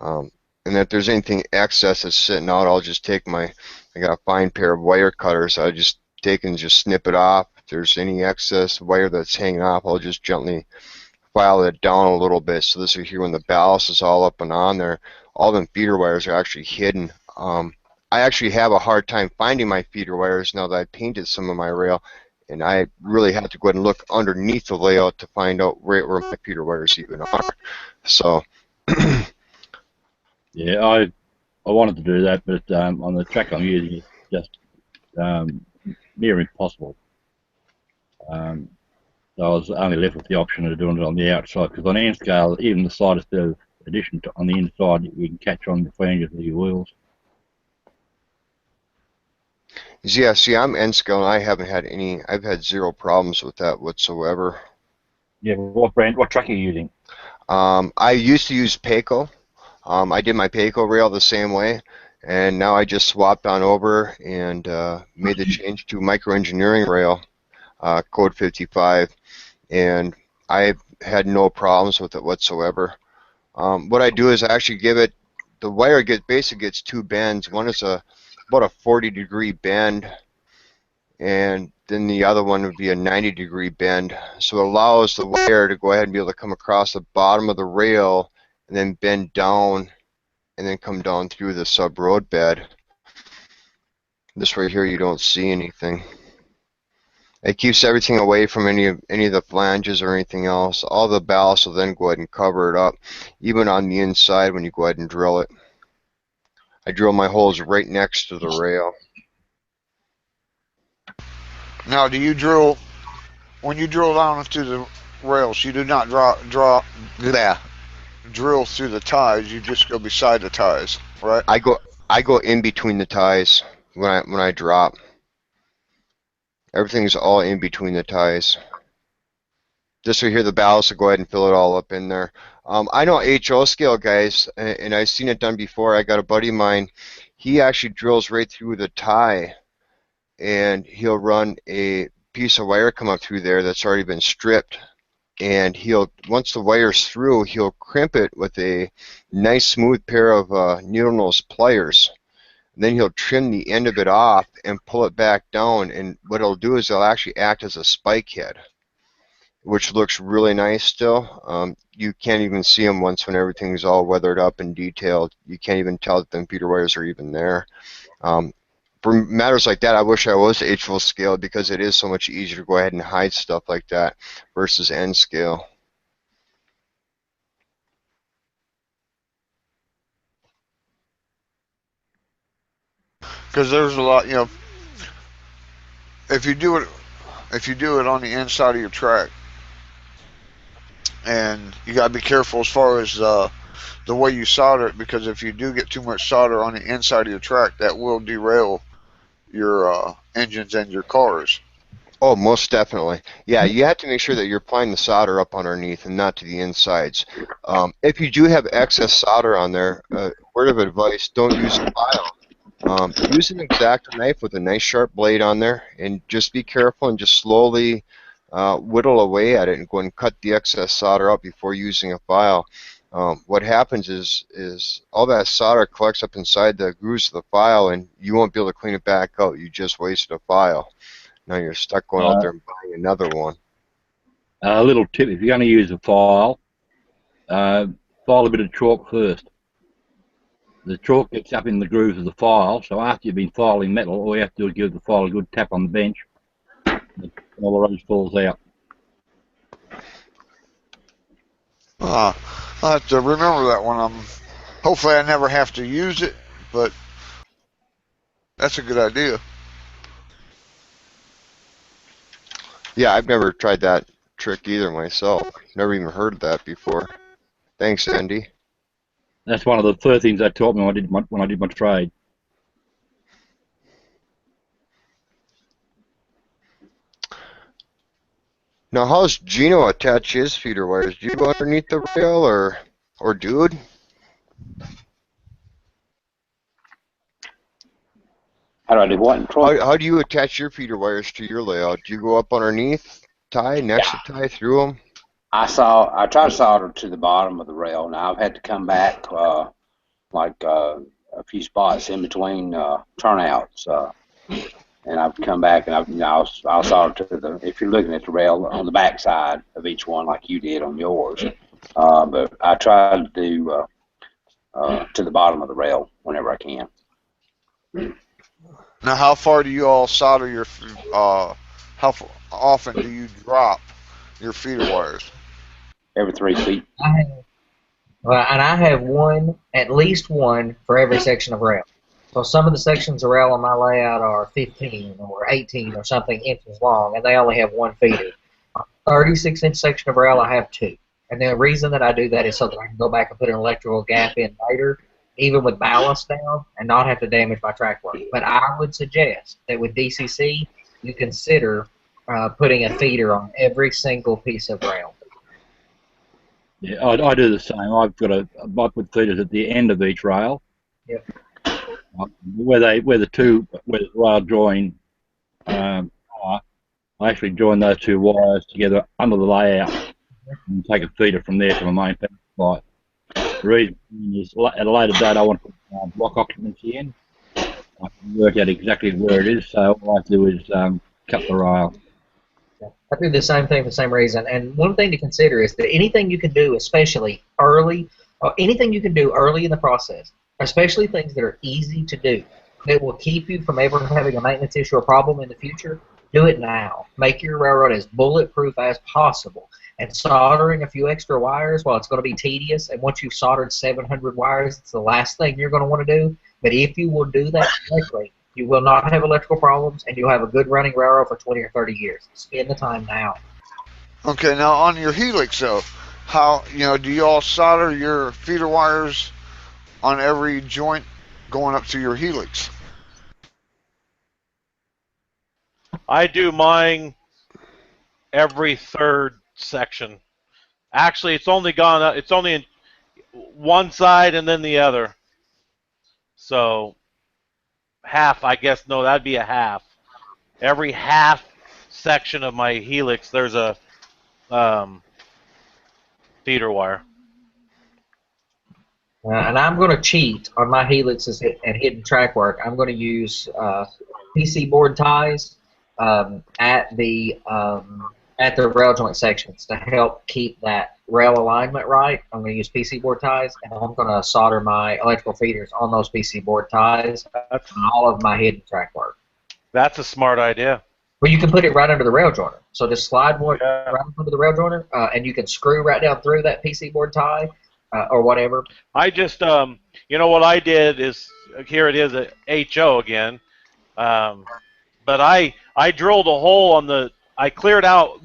A: And if there's anything excess that's sitting out, I'll just take I got a fine pair of wire cutters. I just take and just snip it off. If there's any excess wire that's hanging off, I'll just gently file it down a little bit. So this is here when the ballast is all up and on there, all them feeder wires are actually hidden. I actually have a hard time finding my feeder wires now that I painted some of my rail, and I really have to go ahead and look underneath the layout to find out where my feeder wires even are. So
D: yeah, I wanted to do that, but on the track I'm using, it's just near impossible. So I was only left with the option of doing it on the outside, because on hand scale, even the slightest bit of addition on the inside, you can catch on the flanges of your wheels.
A: yeah, see, I'm N scale and I haven't had any. I've had zero problems with that whatsoever.
D: Yeah, what track are you using?
A: I used to use Payco. I did my Payco rail the same way, and now I just swapped on over and made the change to micro engineering rail, code 55, and I've had no problems with it whatsoever. What I do is I actually give it, the wire basically gets two bends. One is about a 40-degree bend, and then the other one would be a 90-degree bend. So it allows the wire to go ahead and be able to come across the bottom of the rail and then bend down and then come down through the sub road bed. This right here, you don't see anything. It keeps everything away from any of the flanges or anything else. All the ballast will then go ahead and cover it up, even on the inside when you go ahead and drill it. I drill my holes right next to the rail.
F: Now, do you drill, when you drill down into the rails, you do not drill through the ties, you just go beside the ties, right?
A: I go in between the ties when I drop. Everything's all in between the ties. This right here, the ballast will go ahead and fill it all up in there. I know HO scale guys, and I've seen it done before. I got a buddy of mine, he actually drills right through the tie, and he'll run a piece of wire come up through there that's already been stripped, and once the wire's through, he'll crimp it with a nice smooth pair of needle nose pliers. Then he'll trim the end of it off and pull it back down, and what it'll do is it'll actually act as a spike head, which looks really nice still. You can't even see them once when everything's all weathered up and detailed. You can't even tell that the feeder wires are even there. For matters like that, I wish I was HO scale, because it is so much easier to go ahead and hide stuff like that versus N scale.
F: Because there's a lot, if you do it on the inside of your track, and you gotta be careful as far as the way you solder it, because if you do get too much solder on the inside of your track, that will derail your engines and your cars.
A: Oh, most definitely. Yeah, you have to make sure that you're applying the solder up underneath and not to the insides. If you do have excess solder on there, word of advice, don't use a file. Use an X-Acto knife with a nice sharp blade on there, and just be careful and just slowly whittle away at it and go and cut the excess solder out before using a file. What happens is all that solder collects up inside the grooves of the file, and you won't be able to clean it back out. You just wasted a file. Now you're stuck going out there and buying another one.
D: A little tip: if you're going to use a file, file a bit of chalk first. The chalk gets up in the grooves of the file, so after you've been filing metal, all you have to do is give the file a good tap on the bench, and all the rose falls out.
F: I'll have to remember that one. Hopefully I never have to use it, but that's a good idea.
A: Yeah, I've never tried that trick either myself. Never even heard of that before. Thanks, Andy.
D: That's one of the first things they taught me when I did my trade.
A: Now, how's Gino attach his feeder wires? Do you go underneath the rail, or dude?
B: How do I do what?
A: How do you attach your feeder wires to your layout? Do you go up underneath, tie, next to tie, through them?
B: I try to solder to the bottom of the rail. Now I've had to come back a few spots in between turnouts, and I've come back and I'll solder to the. If you're looking at the rail on the back side of each one, like you did on yours, but I try to do to the bottom of the rail whenever I can.
F: Now, how far do you all solder your? How often do you drop your feeder wires?
B: Every 3 feet.
C: I have one, at least one, for every section of rail. So some of the sections of rail on my layout are 15 or 18 or something inches long, and they only have one feeder. A 36-inch section of rail, I have 2. And the reason that I do that is so that I can go back and put an electrical gap in later, even with ballast down, and not have to damage my track work. But I would suggest that with DCC, you consider putting a feeder on every single piece of rail.
D: Yeah, I do the same. I put feeders at the end of each rail.
C: Yep.
D: Where the rail join are, I actually join those 2 wires together under the layout and take a feeder from there to my main power supply. The reason is at a later date I want to put block occupancy in. I can work out exactly where it is, so all I have to do is cut the rail.
C: I do the same thing for the same reason. And one thing to consider is that anything you can do, especially early, or anything you can do early in the process, especially things that are easy to do, that will keep you from ever having a maintenance issue or problem in the future, do it now. Make your railroad as bulletproof as possible. And soldering a few extra wires, while it's going to be tedious, and once you've soldered 700 wires, it's the last thing you're going to want to do. But if you will do that correctly, you will not have electrical problems, and you'll have a good running railroad for 20 or 30 years. Spend the time now.
F: Okay, now on your Helix though, how do you all solder your feeder wires on every joint going up to your Helix?
E: I do mine every 3rd section. Actually, it's only gone up. It's only in one side and then the other. So half, I guess. No, that'd be a half. Every half section of my Helix, there's a feeder wire.
C: And I'm going to cheat on my helixes and hidden track work. I'm going to use PC board ties at the rail joint sections to help keep that rail alignment right. I'm going to use PC board ties, and I'm going to solder my electrical feeders on those PC board ties on all of my hidden track work.
E: That's a smart idea.
C: Well, you can put it right under the rail joiner. So just slide one right under the rail joiner, and you can screw right down through that PC board tie or whatever.
E: I just, what I did is, here it is at HO again, but I drilled a hole I cleared out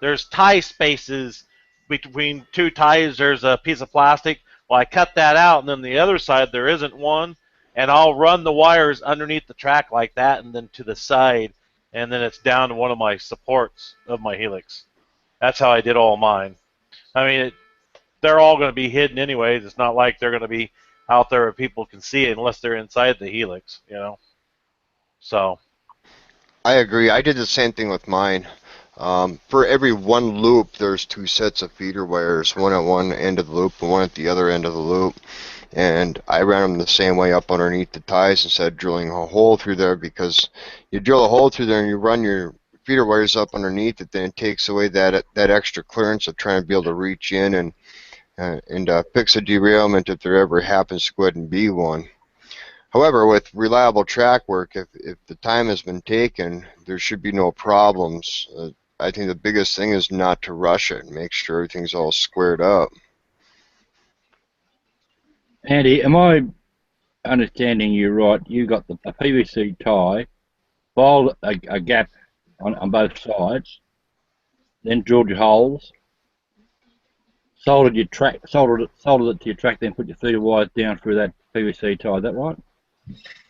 E: there's tie spaces between 2 ties. There's a piece of plastic. Well, I cut that out, and then the other side there isn't one, and I'll run the wires underneath the track like that, and then to the side, and then it's down to one of my supports of my Helix. That's how I did all mine. I mean, they're all going to be hidden anyways. It's not like they're going to be out there where people can see it unless they're inside the Helix, So.
A: I agree. I did the same thing with mine. For every one loop, there's two sets of feeder wires, one at one end of the loop and one at the other end of the loop. And I ran them the same way up underneath the ties instead of drilling a hole through there, because you drill a hole through there and you run your feeder wires up underneath it, then it takes away that extra clearance of trying to be able to reach in and fix a derailment if there ever happens to go ahead and be one. However, with reliable track work, if the time has been taken, there should be no problems. I think the biggest thing is not to rush it. Make sure everything's all squared up.
D: Andy, am I understanding you right? You got a PVC tie, filed a gap on both sides, then drilled your holes, soldered it to your track, then put your feeder wires down through that PVC tie. Is that right?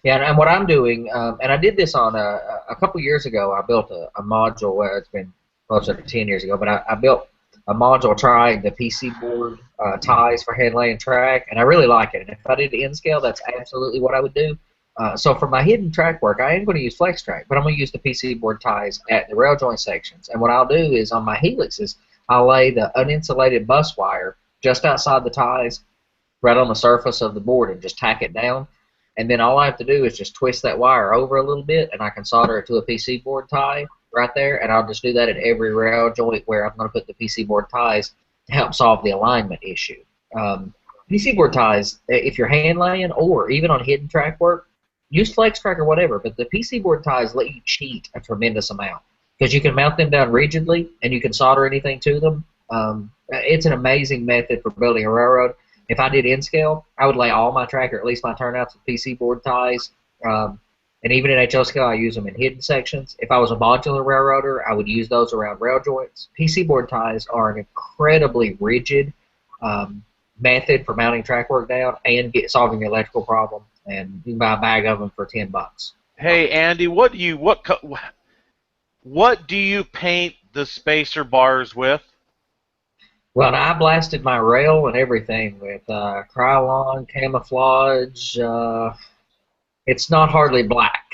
C: Yeah, and what I'm doing, and I did this on a couple years ago. I built a module. Well, it's been closer to 10 years ago, but I built a module trying the PC board ties for head laying track, and I really like it. And if I did the N scale, that's absolutely what I would do. So for my hidden track work, I am going to use flex track, but I'm going to use the PC board ties at the rail joint sections. And what I'll do is on my helixes, I'll lay the uninsulated bus wire just outside the ties, right on the surface of the board, and just tack it down. And then all I have to do is just twist that wire over a little bit, and I can solder it to a PC board tie right there. And I'll just do that at every rail joint where I'm going to put the PC board ties to help solve the alignment issue. PC board ties, if you're hand laying or even on hidden track work, use flex track or whatever, but the PC board ties let you cheat a tremendous amount because you can mount them down rigidly and you can solder anything to them. It's an amazing method for building a railroad. If I did N-scale, I would lay all my track, or at least my turnouts, with PC board ties. And even in HO scale, I use them in hidden sections. If I was a modular railroader, I would use those around rail joints. PC board ties are an incredibly rigid method for mounting track work down and solving the electrical problem. And you can buy a bag of them for $10.
E: Hey Andy, what do you paint the spacer bars with?
C: Well, I blasted my rail and everything with Krylon, camouflage. It's not hardly black.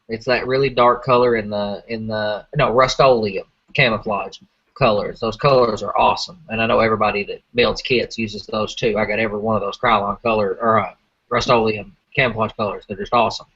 C: It's that really dark color in the Rust-Oleum camouflage colors. Those colors are awesome, and I know everybody that builds kits uses those too. I got every one of those Krylon color or Rust-Oleum camouflage colors. They're just awesome,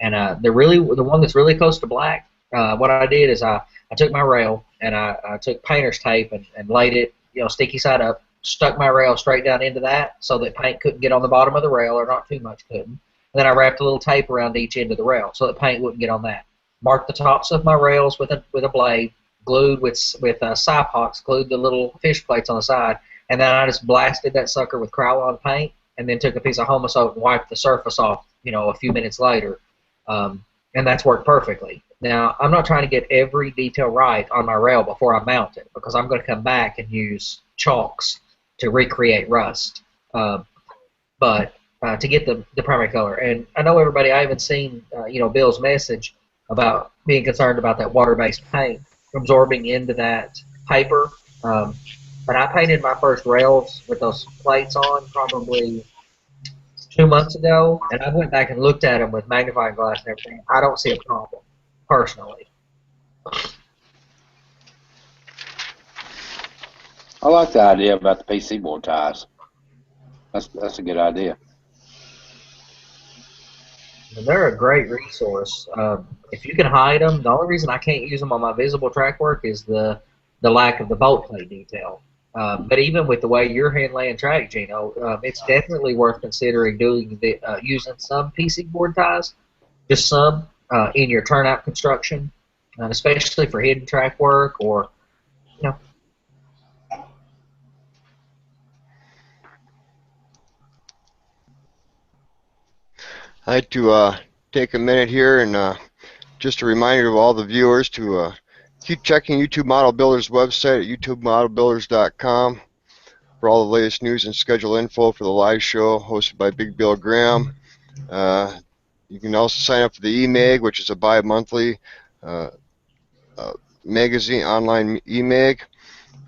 C: and the one that's really close to black. What I did is I took my rail and I took painter's tape and laid it, sticky side up, stuck my rail straight down into that so that paint couldn't get on the bottom of the rail, or not too much couldn't. And then I wrapped a little tape around each end of the rail so that paint wouldn't get on that. Marked the tops of my rails with a blade, glued with Cypox, glued the little fish plates on the side, and then I just blasted that sucker with Krylon paint, and then took a piece of Homosoap and wiped the surface off, a few minutes later, and that's worked perfectly. Now, I'm not trying to get every detail right on my rail before I mount it, because I'm going to come back and use chalks to recreate rust, but to get the primary color. And I know everybody, I haven't seen, Bill's message about being concerned about that water-based paint absorbing into that paper. But I painted my first rails with those plates on probably 2 months ago, and I went back and looked at them with magnifying glass and everything. I don't see a problem, personally.
B: I like the idea about the PC board ties. That's a good idea.
C: They're a great resource. If you can hide them, the only reason I can't use them on my visible track work is the lack of the bolt plate detail. But even with the way you're hand laying track, Gino, it's definitely worth considering doing using some PC board ties, just some, in your turnout construction, especially for hidden track work or,
A: I'd like to take a minute here and just a reminder to all the viewers to keep checking YouTube Model Builders website at youtubemodelbuilders.com for all the latest news and schedule info for the live show hosted by Big Bill Graham. You can also sign up for the eMag, which is a bi-monthly magazine, online eMag.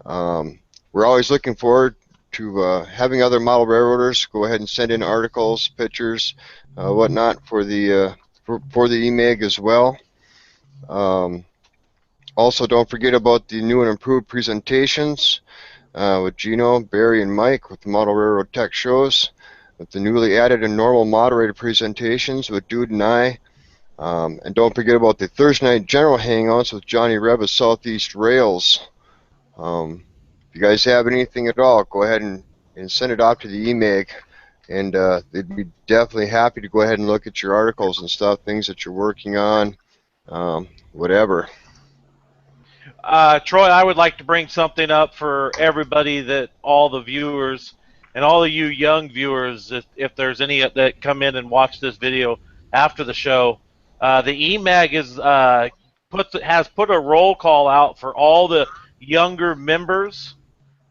A: We're always looking forward to having other model railroaders go ahead and send in articles, pictures, whatnot for the eMag as well. Also, don't forget about the new and improved presentations with Gino, Barry, and Mike with the Model Railroad Tech shows, with the newly added and normal moderated presentations with Dude and I. And don't forget about the Thursday night general hangouts with Johnny Reb of Southeast Rails. If you guys have anything at all, go ahead and send it off to the EMAG, and they'd be definitely happy to go ahead and look at your articles and stuff, things that you're working on, whatever.
E: Troy, I would like to bring something up for everybody, that all the viewers and all of you young viewers, if there's any that come in and watch this video after the show, the EMAG has put a roll call out for all the younger members.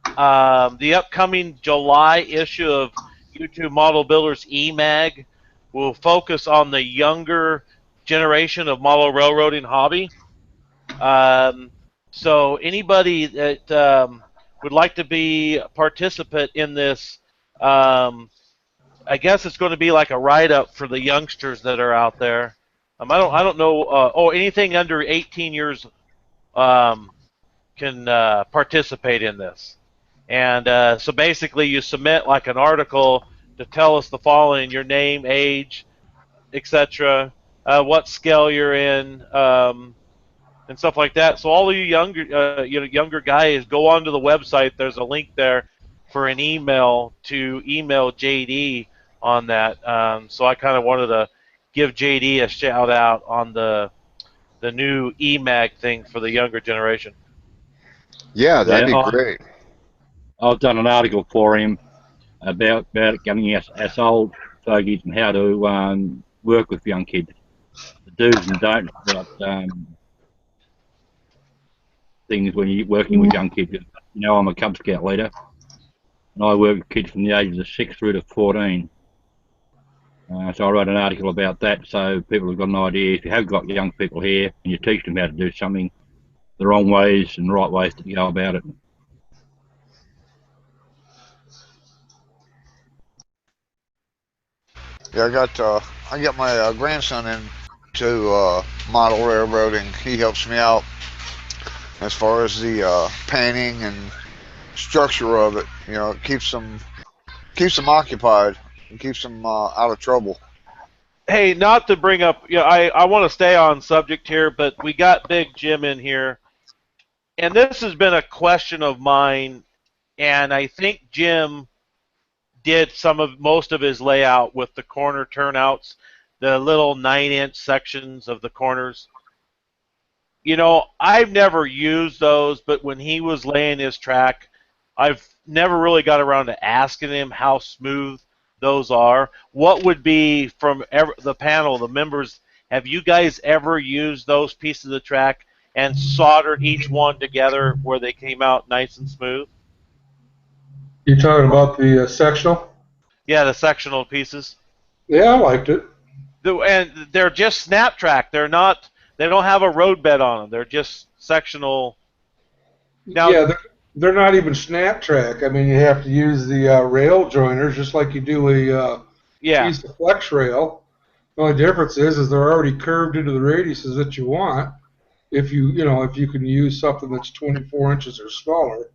E: The upcoming July issue of YouTube Model Builders EMAG will focus on the younger generation of model railroading hobby. So anybody that would like to be a participant in this, I guess it's going to be like a write-up for the youngsters that are out there. I don't know. Anything under 18 years can participate in this. And so basically, you submit like an article to tell us the following: your name, age, etc., what scale you're in. And stuff like that. So all of you younger guys, go onto the website. There's a link there for an email to email JD on that. So I kind of wanted to give JD a shout out on the new EMAG thing for the younger generation.
A: Yeah, that'd be great.
D: I've done an article for him about getting us old fogies and how to work with young kids. The do's and don'ts about things when you're working with young kids. You know, I'm a Cub Scout leader, and I work with kids from the ages of 6 through to 14. So I wrote an article about that, so people have got an idea. If you have got young people here and you teach them how to do something, the wrong ways and right ways to go about it.
F: Yeah, I got my grandson into model railroading. He helps me out as far as the painting and structure of it. You know, it keeps them occupied and keeps them out of trouble.
E: Hey, not to bring up, I want to stay on subject here, but we got Big Jim in here, and this has been a question of mine, and I think Jim did most of his layout with the corner turnouts, the little 9-inch sections of the corners. You know, I've never used those, but when he was laying his track, I've never really got around to asking him how smooth those are. What would be from the panel, the members, have you guys ever used those pieces of track and soldered each one together where they came out nice and smooth?
H: You talking about the sectional?
E: Yeah, the sectional pieces.
H: Yeah, I liked it.
E: And they're just snap track. They don't have a roadbed on them. They're just sectional. Now,
H: yeah, they're not even snap track. I mean, you have to use the rail joiners just like you do a piece of flex rail. The only difference is they're already curved into the radiuses that you want. If you can use something that's 24 inches or smaller.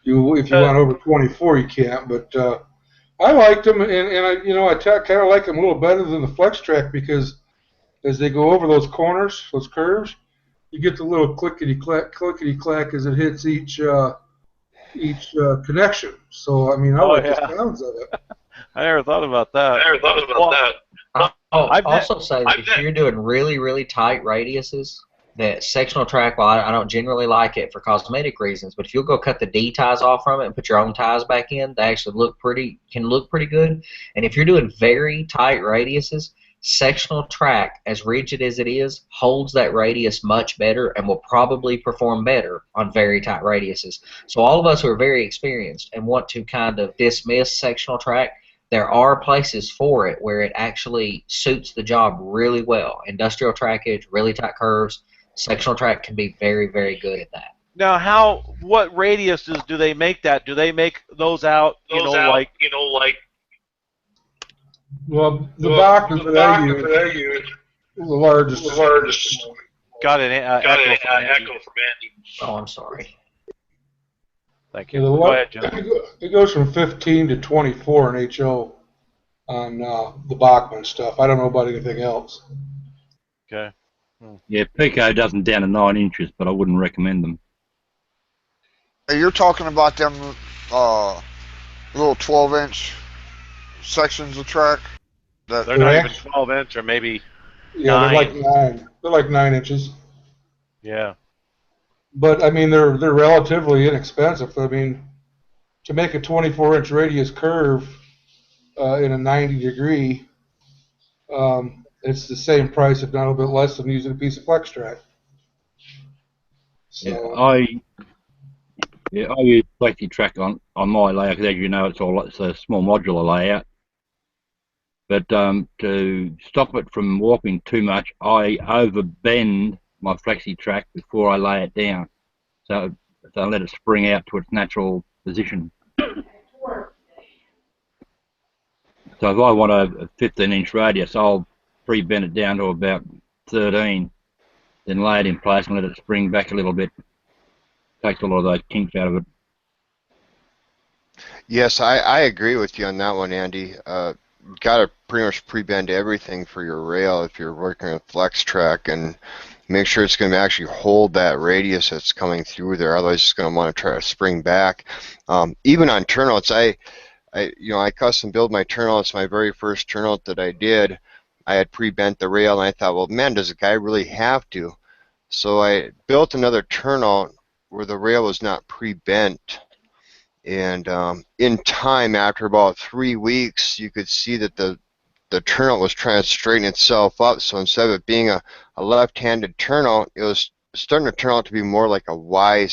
H: If you want over 24, you can't. But I liked them, and I kind of like them a little better than the flex track because as they go over those corners, those curves, you get the little clickety clack as it hits each connection. So I mean, I like the sounds of it.
E: I never thought about that.
C: I'd also say that if you're doing really, really tight radiuses, that sectional track, well, I don't generally like it for cosmetic reasons, but if you'll go cut the D ties off from it and put your own ties back in, they actually can look pretty good. And if you're doing very tight radiuses, sectional track, as rigid as it is, holds that radius much better and will probably perform better on very tight radiuses. So all of us who are very experienced and want to kind of dismiss sectional track, there are places for it where it actually suits the job really well. Industrial trackage, really tight curves, sectional track can be very, very good at that.
E: Now, what radiuses do they make that? Do they make those out, like?
H: Well, the Bachman that I use is the largest.
E: got an echo from Andy.
C: Oh, I'm sorry.
E: Thank
H: Yeah,
E: you. Go ahead, Jim.
H: it goes from 15 to 24 in HO on the Bachmann stuff. I don't know about anything else.
E: Okay.
D: Yeah, Pico doesn't down to 9 inches, but I wouldn't recommend them.
F: You're talking about them little 12-inch sections of track?
E: They're not even 12-inch, or maybe
H: Yeah,
E: 9.
H: they're like 9. They're like 9 inches.
E: Yeah.
H: But I mean, they're relatively inexpensive. I mean, to make a 24-inch radius curve in a 90-degree, it's the same price, if not a little bit less, than using a piece of flex track. So,
D: I use flexi track on my layout because, as you know, it's a small modular layout. But to stop it from warping too much, I overbend my flexi track before I lay it down. So I let it spring out to its natural position. So if I want a 15-inch radius, I'll pre-bend it down to about 13, then lay it in place and let it spring back a little bit. Takes a lot of those kinks out of it.
A: Yes, I agree with you on that one, Andy. Got to pretty much pre-bend everything for your rail if you're working with flex track, and make sure it's going to actually hold that radius that's coming through there. Otherwise, it's going to want to try to spring back. Even on turnouts, I custom build my turnouts. My very first turnout that I did, I had pre-bent the rail, and I thought, well, man, does the guy really have to? So I built another turnout where the rail was not pre-bent. And in time, after about 3 weeks, you could see that the turnout was trying to straighten itself up. So instead of it being a left-handed turnout, it was starting to turn out to be more like a Y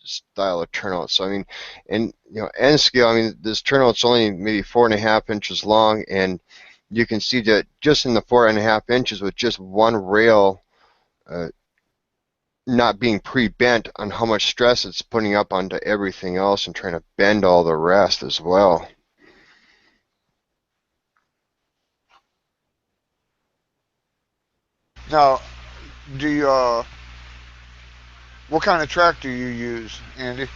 A: style of turnout. So I mean, and end scale, I mean, this turnout's only maybe 4.5 inches long, and you can see that just in the 4.5 inches with just one rail not being pre-bent, on how much stress it's putting up onto everything else and trying to bend all the rest as well.
F: Now, do you, what kind of track do you use, Andy?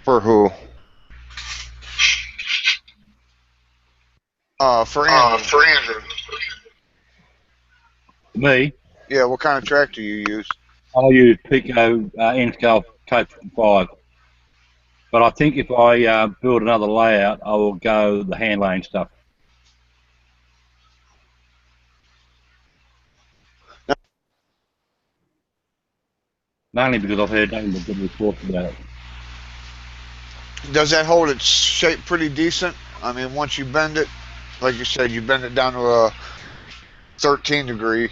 A: For who?
F: For Andrew.
D: Me,
F: Yeah, what kind of track do you use?
D: I use Pico N-scale Cope 5. But I think if I build another layout, I will go the hand laying stuff. Mainly because I've heard nothing but good reports about it.
F: Does that hold its shape pretty decent? I mean, once you bend it, like you said, you bend it down to a 13 degree,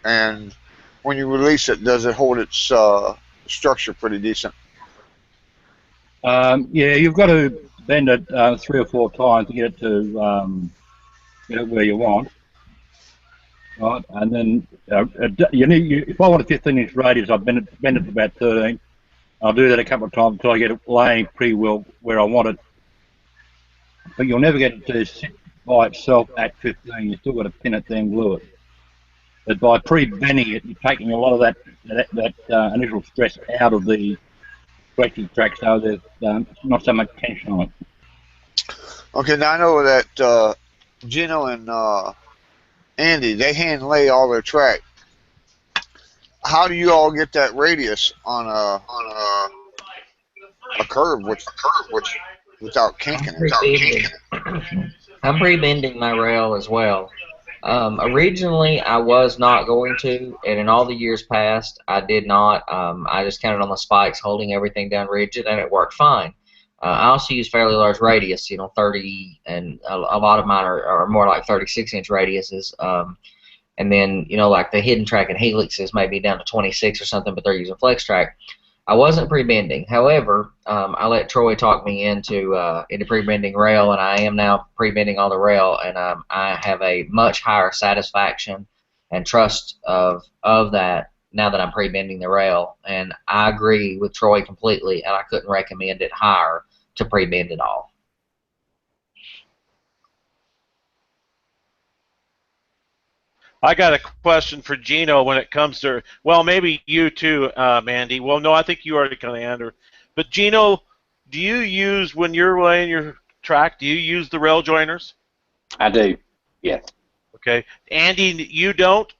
F: and when you release it, does it hold its structure pretty decent?
D: Yeah, you've got to bend it 3 or 4 times to get it to get it where you want. Right, and then if I want a 15-inch radius, I bend it to about 13. I'll do that a couple of times until I get it laying pretty well where I want it. But you'll never get it to sit by itself at 15. You've still got to pin it, then glue it. But by pre-bending it, you're taking a lot of that initial stress out of the stretching track, so there's not so much tension on it.
F: Okay, now I know that Gino and Andy, they hand lay all their track. How do you all get that radius on a curve without kinking it?
C: I'm pre-bending my rail as well. Originally, I was not going to, and in all the years past, I did not. I just counted on the spikes holding everything down rigid, and it worked fine. I also use fairly large radius, 30, and a lot of mine are more like 36-inch radiuses. And then, like the hidden track and Helix is maybe down to 26 or something, but they're using flex track. I wasn't pre-bending. However, I let Troy talk me into pre-bending rail, and I am now pre-bending all the rail, and I have a much higher satisfaction and trust of that now that I'm pre-bending the rail. And I agree with Troy completely, and I couldn't recommend it higher to pre-bend it all.
E: I got a question for Gino when it comes to, well, maybe you too, Mandy. Well, no, I think you already kind of answered. But Gino, do you use, when you're laying your track, do you use the rail joiners?
B: I do, yes.
E: Okay. Andy, you don't?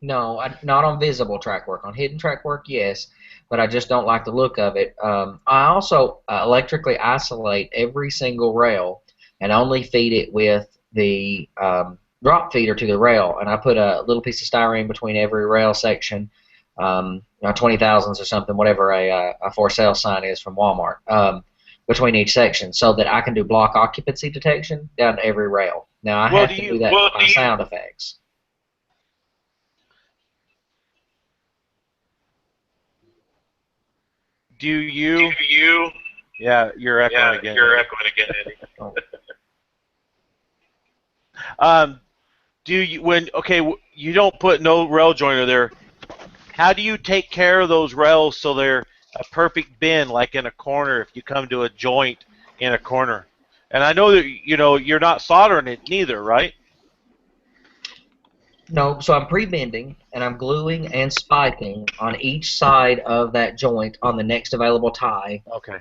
C: No, not on visible track work. On hidden track work, yes, but I just don't like the look of it. I also electrically isolate every single rail and only feed it with the drop feeder to the rail. And I put a little piece of styrene between every rail section, 20,000s or something, whatever a for sale sign is from Walmart, between each section, so that I can do block occupancy detection down to every rail. Now, I have to do that for my sound effects.
E: Do you? Yeah, you're echoing again. You're echoing again, Eddie. Do you, when, okay, you don't put no rail joiner there, how do you take care of those rails so they're a perfect bend, like in a corner, if you come to a joint in a corner? And I know that, you know, you're not soldering it neither, right?
C: No, so I'm pre-bending and I'm gluing and spiking on each side of that joint on the next available tie.
E: Okay.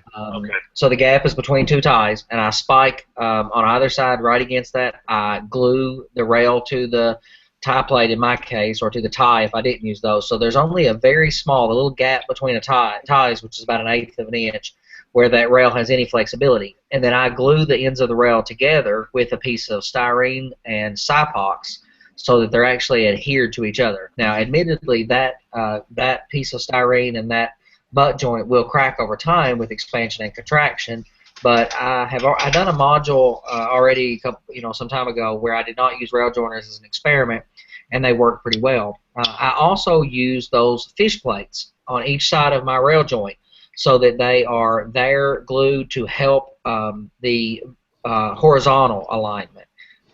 C: So the gap is between two ties, and I spike on either side right against that. I glue the rail to the tie plate in my case, or to the tie if I didn't use those. So there's only a very small, a little gap between the ties, which is about 1/8 of an inch, where that rail has any flexibility. And then I glue the ends of the rail together with a piece of styrene and Cypox, so that they're actually adhered to each other. Now, admittedly, that piece of styrene and that butt joint will crack over time with expansion and contraction. But I done a module already, some time ago, where I did not use rail joiners as an experiment, and they worked pretty well. I also use those fish plates on each side of my rail joint, so that they are there glued to help the horizontal alignment.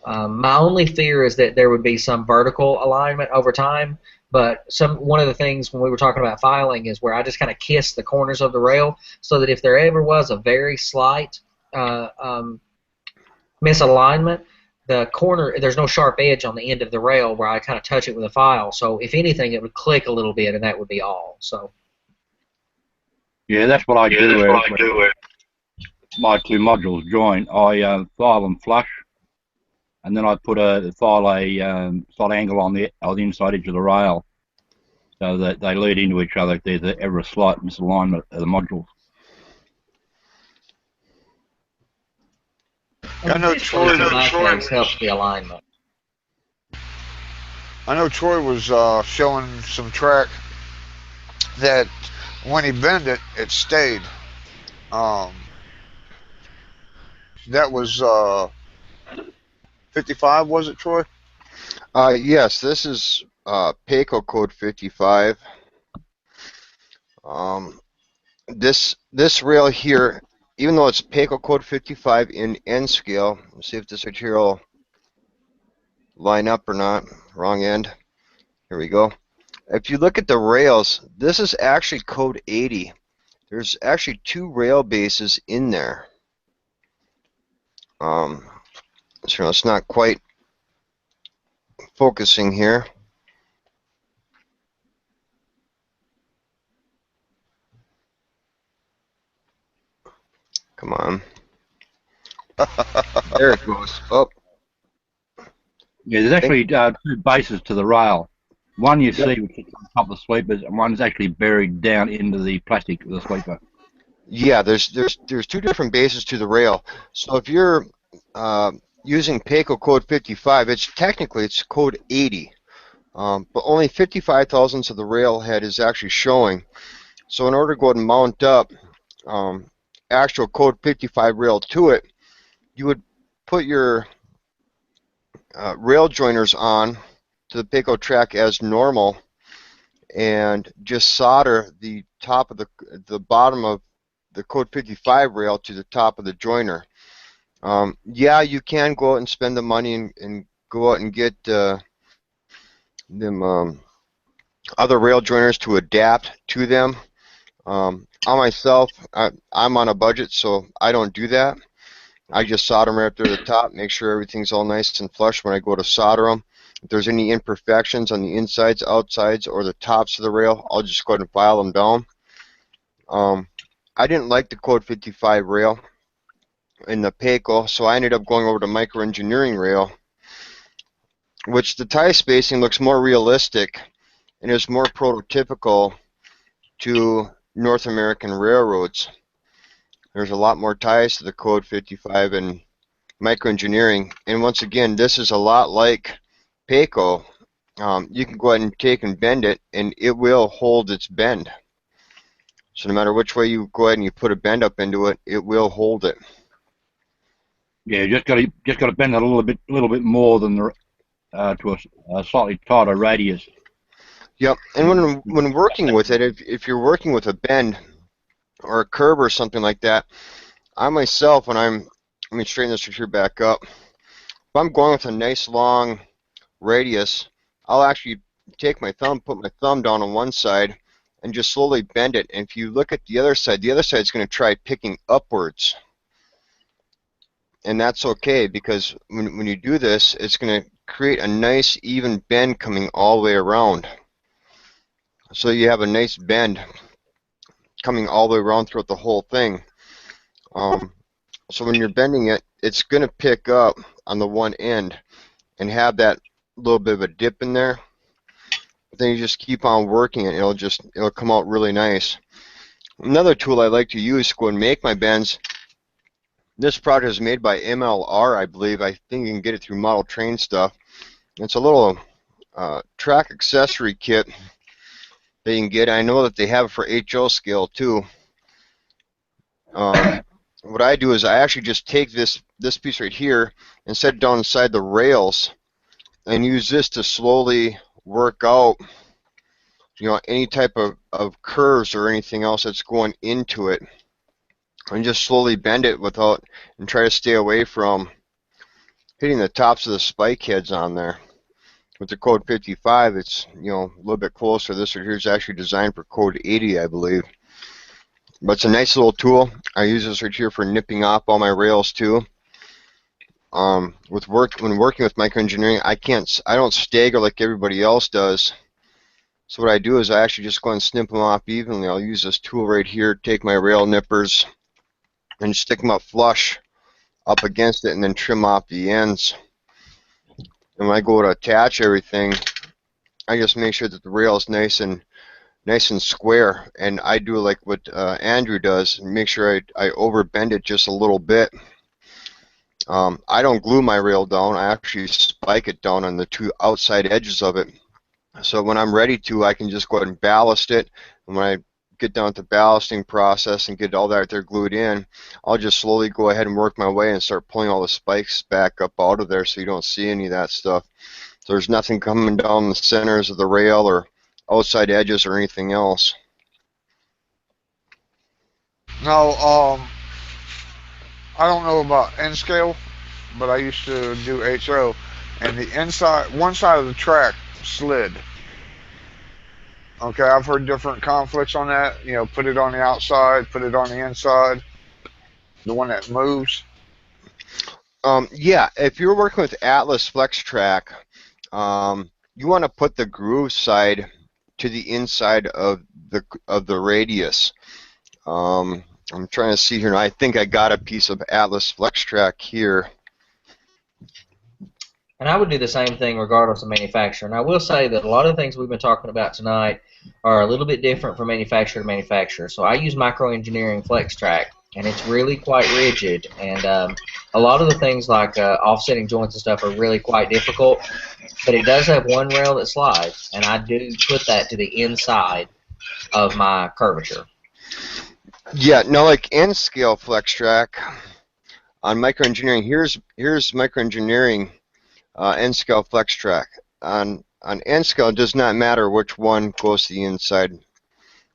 C: My only fear is that there would be some vertical alignment over time, but one of the things when we were talking about filing is where I just kind of kiss the corners of the rail, so that if there ever was a very slight misalignment, there's no sharp edge on the end of the rail where I kind of touch it with a file. So if anything, it would click a little bit, and that would be all. So.
D: Yeah, that's what I do. My two modules join. I file them flush, and then I put a slight angle on the inside edge of the rail, so that they lead into each other if there's ever a slight misalignment of the modules.
F: I know Troy
C: helps the alignment.
F: I know Troy was showing some track that when he bent it, it stayed. That was 55, was it, Troy?
A: Yes, this is PACO code 55. This rail here, even though it's PACO code 55 in N scale, let's see if this material line up or not. Wrong end. Here we go. If you look at the rails, this is actually code 80. There's actually 2 rail bases in there. So it's not quite focusing here. Come on. There it goes. Oh.
D: Yeah, there's actually 2 bases to the rail. One you see which is on top of the sweepers, and one's actually buried down into the plastic of the sweeper.
A: Yeah, there's 2 different bases to the rail. So if you're using PACO code 55, it's code 80, but only 55 thousandths of the rail head is actually showing. So in order to go ahead and mount up actual code 55 rail to it, you would put your rail joiners on to the PACO track as normal, and just solder the top of the bottom of the code 55 rail to the top of the joiner. Yeah, you can go out and spend the money and go out and get them other rail joiners to adapt to them. On myself, I'm on a budget, so I don't do that. I just solder them right up to the top, make sure everything's all nice and flush when I go to solder them. If there's any imperfections on the insides, outsides, or the tops of the rail, I'll just go ahead and file them down. I didn't like the Code 55 rail in the Payco, so I ended up going over to micro engineering rail, which the tie spacing looks more realistic and is more prototypical to North American railroads. There's a lot more ties to the Code 55 and micro engineering, and once again, this is a lot like Payco. You can go ahead and take and bend it, and it will hold its bend. So no matter which way you go ahead and you put a bend up into it, it will hold it.
D: Yeah, you just got to bend it a little bit more than the to a slightly tighter radius.
A: Yep, and when working with it, if you're working with a bend or a curve or something like that, I myself, when let me straighten this here back up. If I'm going with a nice long radius, I'll actually take my thumb, put my thumb down on one side, and just slowly bend it. And if you look at the other side is going to try picking upwards. And that's okay, because when you do this, it's going to create a nice even bend coming all the way around. So you have a nice bend coming all the way around throughout the whole thing. So when you're bending it, it's going to pick up on the one end and have that little bit of a dip in there. But then you just keep on working it, it'll come out really nice. Another tool I like to use to go and make my bends. This product is made by MLR, I believe. I think you can get it through Model Train stuff. It's a little track accessory kit that you can get. I know that they have it for HO scale too. What I do is I actually just take this piece right here and set it down inside the rails and use this to slowly work out, any type of curves or anything else that's going into it, and just slowly bend it and try to stay away from hitting the tops of the spike heads on there. With the Code 55, it's a little bit closer. This right here is actually designed for Code 80, I believe. But it's a nice little tool. I use this right here for nipping off all my rails too. When working with microengineering, I don't stagger like everybody else does. So what I do is I actually just go and snip them off evenly. I'll use this tool right here, take my rail nippers, and stick them up flush up against it, and then trim off the ends. And when I go to attach everything, I just make sure that the rail is nice and square. And I do like what Andrew does, and make sure I overbend it just a little bit. I don't glue my rail down. I actually spike it down on the two outside edges of it. So when I'm ready to, I can just go ahead and ballast it. And when I get down to the ballasting process and get all that there glued in, I'll just slowly go ahead and work my way and start pulling all the spikes back up out of there so you don't see any of that stuff. So there's nothing coming down the centers of the rail or outside edges or anything else.
F: Now, I don't know about N scale, but I used to do HO, and the one side of the track slid. Okay, I've heard different conflicts on that. Put it on the outside, put it on the inside, the one that moves.
A: Yeah, if you're working with Atlas Flex Track, you want to put the groove side to the inside of the radius. I'm trying to see here. I think I got a piece of Atlas Flex Track here.
C: And I would do the same thing regardless of manufacturer. And I will say that a lot of the things we've been talking about tonight are a little bit different from manufacturer to manufacturer. So I use microengineering Flex Track, and it's really quite rigid. And a lot of the things like offsetting joints and stuff are really quite difficult. But it does have one rail that slides, and I do put that to the inside of my curvature.
A: Yeah, no, like N-scale Flex Track on microengineering. Here's microengineering N-scale Flex Track. On N-scale, it does not matter which one goes to the inside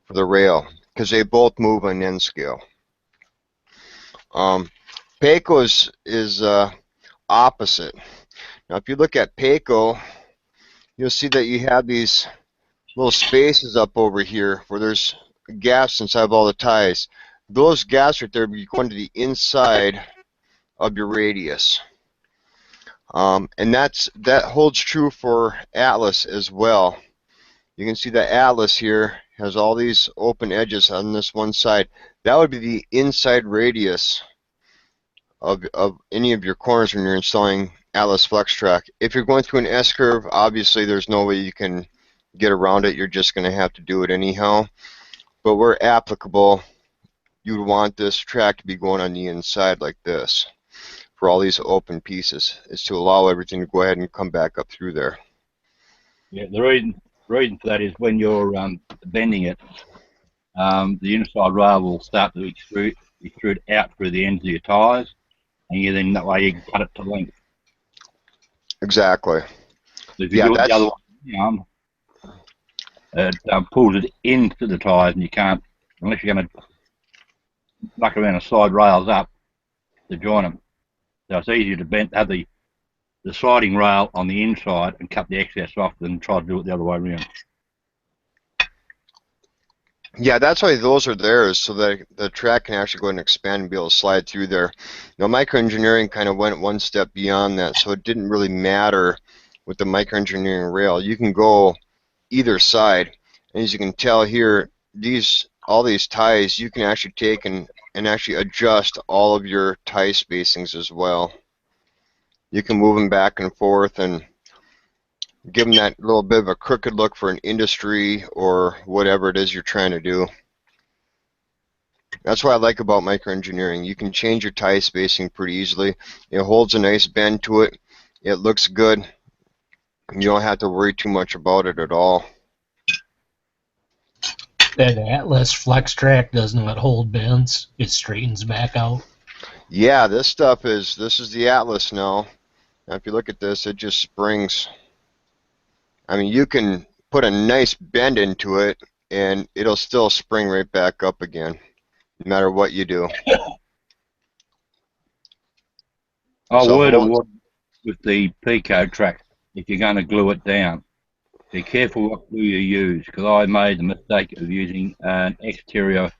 A: for the rail, because they both move on N-scale. Payco is opposite. Now, if you look at Payco, you'll see that you have these little spaces up over here where there's gaps inside of all the ties. Those gaps right there will be going to the inside of your radius. And that holds true for Atlas as well. You can see the Atlas here has all these open edges on this one side. That would be the inside radius of any of your corners when you're installing Atlas Flex Track. If you're going through an S-curve, obviously there's no way you can get around it. You're just going to have to do it anyhow. But where applicable, you would want this track to be going on the inside like this for all these open pieces, is to allow everything to go ahead and come back up through there.
D: Yeah, the reason for that is when you're bending it, the inside rail will start to extrude out through the ends of your tyres, and then that way you can cut it to length.
A: Exactly.
D: So if you do it the other way around, it pulls it into the tyres, and you can't, unless you're going to muck around the side rails up to join them. So it's easier to have the sliding rail on the inside and cut the excess off than try to do it the other way around.
A: Yeah, that's why those are there, is so that the track can actually go ahead and expand and be able to slide through there. Now, microengineering kind of went one step beyond that, so it didn't really matter with the microengineering rail. You can go either side, and as you can tell here, all these ties, you can actually take and actually adjust all of your tie spacings as well. You can move them back and forth and give them that little bit of a crooked look for an industry or whatever it is you're trying to do. That's what I like about microengineering. You can change your tie spacing pretty easily. It holds a nice bend to it. It looks good. You don't have to worry too much about it at all.
I: That Atlas Flex Track doesn't hold bends. It straightens back out.
A: Yeah, this is the Atlas now. Now if you look at this, it just springs. I mean, you can put a nice bend into it and it'll still spring right back up again, no matter what you do.
D: Word of warning with the Pico track, if you're going to glue it down, be careful what glue you use, because I made the mistake of using an exterior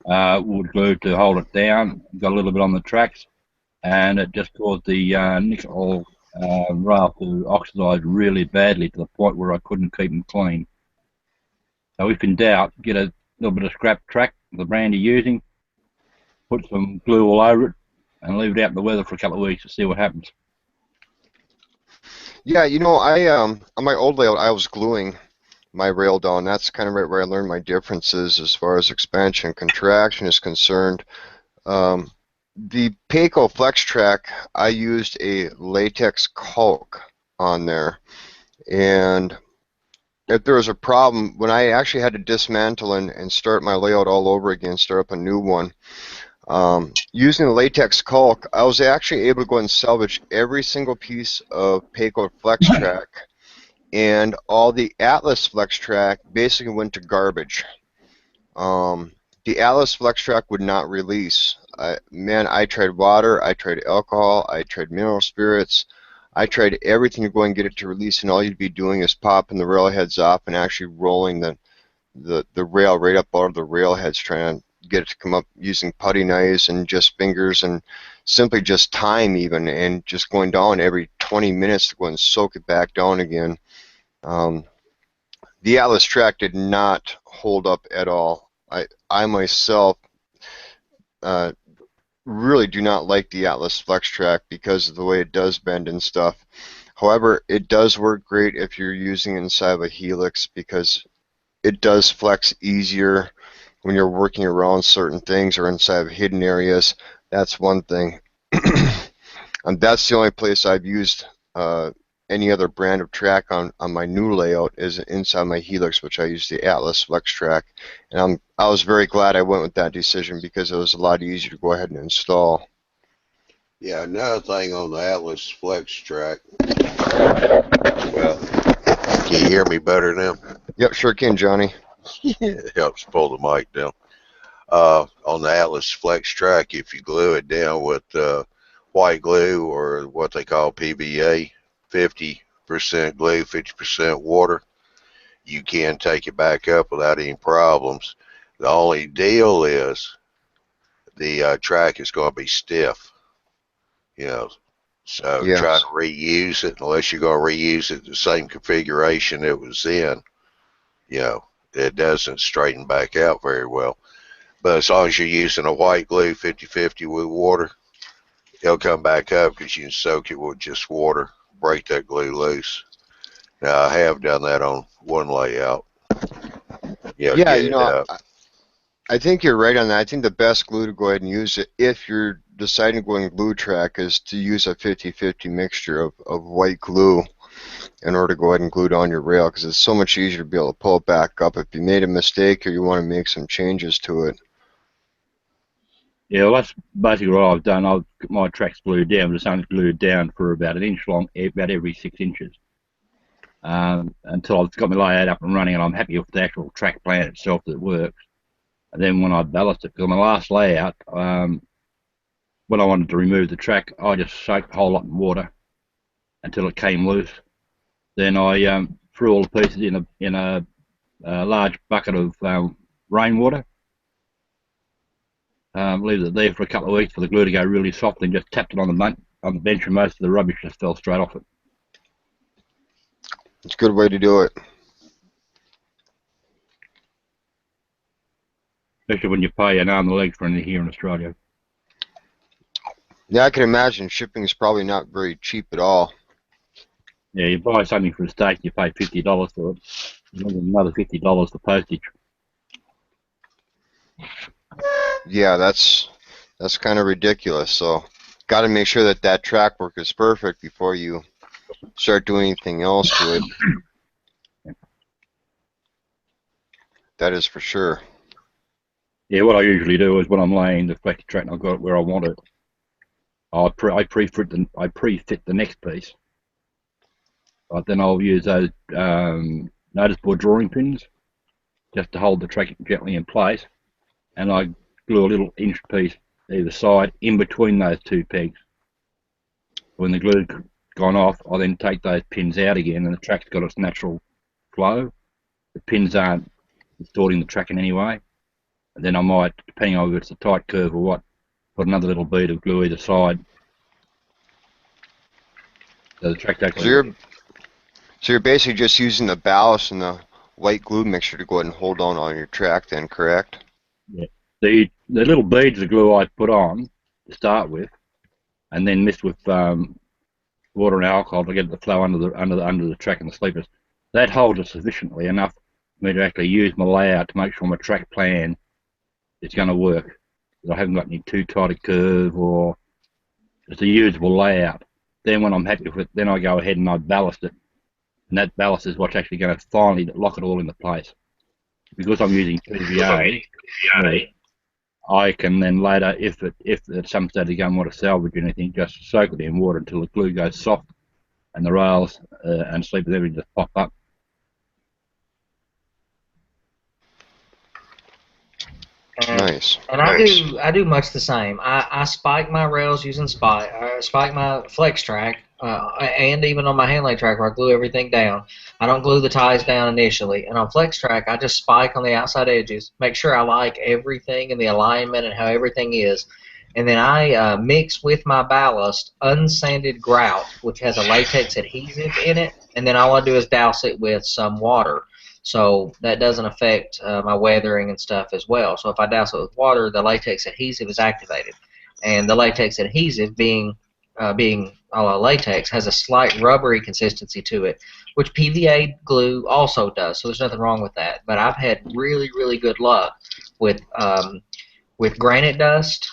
D: wood glue to hold it down. Got a little bit on the tracks, and it just caused the nickel rail to oxidize really badly to the point where I couldn't keep them clean. So if in doubt, get a little bit of scrap track, the brand you're using, put some glue all over it, and leave it out in the weather for a couple of weeks to see what happens.
A: Yeah, you know, on my old layout, I was gluing my rail down. That's kind of right where I learned my differences as far as expansion and contraction is concerned. The Pico Flex Track, I used a latex caulk on there, and if there was a problem, when I actually had to dismantle and start my layout all over again, start up a new one, using the latex caulk, I was actually able to go and salvage every single piece of Pico Flex Track, and all the Atlas Flex Track basically went to garbage. The Atlas Flex Track would not release. I tried water, I tried alcohol, I tried mineral spirits, I tried everything to go and get it to release, and all you'd be doing is popping the rail heads off and actually rolling the rail right up out of the rail heads, trying to get it to come up using putty knives and just fingers and simply just time even, and just going down every 20 minutes to go and soak it back down again. The Atlas track did not hold up at all. I myself really do not like the Atlas Flex Track because of the way it does bend and stuff. However, it does work great if you're using it inside of a Helix, because it does flex easier when you're working around certain things or inside of hidden areas. That's one thing. And that's the only place I've used any other brand of track on my new layout is inside my Helix, which I use the Atlas Flex Track. And I was very glad I went with that decision, because it was a lot easier to go ahead and install.
J: Yeah, another thing on the Atlas Flex Track. Well, can you hear me better now?
A: Yep, sure can, Johnny.
J: It helps pull the mic down. On the Atlas Flex Track, if you glue it down with white glue, or what they call PBA, 50% glue, 50% water, you can take it back up without any problems. The only deal is the track is going to be stiff, you know, So
A: Yes.
J: try to reuse it unless you're going to reuse it the same configuration it was in. You know, it doesn't straighten back out very well. But as long as you're using a white glue 50-50 with water, it'll come back up because you can soak it with just water, break that glue loose. Now, I have done that on one layout.
A: Yeah,
J: Get
A: you
J: it
A: know,
J: up.
A: I think you're right on that. I think the best glue to go ahead and use it if you're deciding to go in glue track is to use a 50-50 mixture of white glue in order to go ahead and glue it on your rail, because it's so much easier to be able to pull it back up if you made a mistake or you want to make some changes to it.
D: Yeah, well, that's basically what I've done. I've got my tracks glued down, but it's only glued down for about an inch long, about every 6 inches. Until I've got my layout up and running and I'm happy with the actual track plan itself that works. And then when I ballast it, because my last layout, when I wanted to remove the track, I just soaked the whole lot in water until it came loose. Then I threw all the pieces in a large bucket of rainwater. Leave it there for a couple of weeks for the glue to go really soft, and just tapped it on the bench, and most of the rubbish just fell straight off it.
A: It's a good way to do it.
D: Especially when you pay an arm and a leg for anything here in Australia.
A: Yeah, I can imagine shipping is probably not very cheap at all.
D: Yeah, you buy something from the States, you pay $50 for it, and then another $50 for postage.
A: Yeah, that's kind of ridiculous. So, got to make sure that that track work is perfect before you start doing anything else to it. That is for sure.
D: Yeah, what I usually do is when I'm laying the flex track and I've got it where I want it, I pre-fit the next piece. But then I'll use those notice board drawing pins just to hold the track gently in place, and I glue a little inch piece either side in between those two pegs. When the glue's gone off, I then take those pins out again, and the track's got its natural flow. The pins aren't distorting the track in any way. And then I might, depending on if it's a tight curve or what, put another little bead of glue either side. So the track's actually...
A: So you're basically just using the ballast and the white glue mixture to go ahead and hold on your track then, correct?
D: Yeah. The little beads of glue I put on to start with, and then mixed with water and alcohol to get the flow under the track and the sleepers. That holds it sufficiently enough for me to actually use my layout to make sure my track plan is going to work. I haven't got any too tight a curve, or it's a usable layout. Then when I'm happy with it, then I go ahead and I ballast it. And that ballast is what's actually going to finally lock it all into place. Because I'm using PVA, I can then later, if at some stage you don't want to salvage anything, just soak it in water until the glue goes soft and the rails and sleepers everything just pop up.
A: Nice.
C: And I do much the same. I spike my rails using spike my flex track, and even on my hand lay track where I glue everything down. I don't glue the ties down initially. And on flex track, I just spike on the outside edges, make sure I like everything and the alignment and how everything is. And then I mix with my ballast unsanded grout, which has a latex adhesive in it. And then all I do is douse it with some water. So that doesn't affect my weathering and stuff as well. So if I douse it with water, the latex adhesive is activated. And the latex adhesive, being a la latex, has a slight rubbery consistency to it, which PVA glue also does. So there's nothing wrong with that. But I've had really, really good luck with granite dust,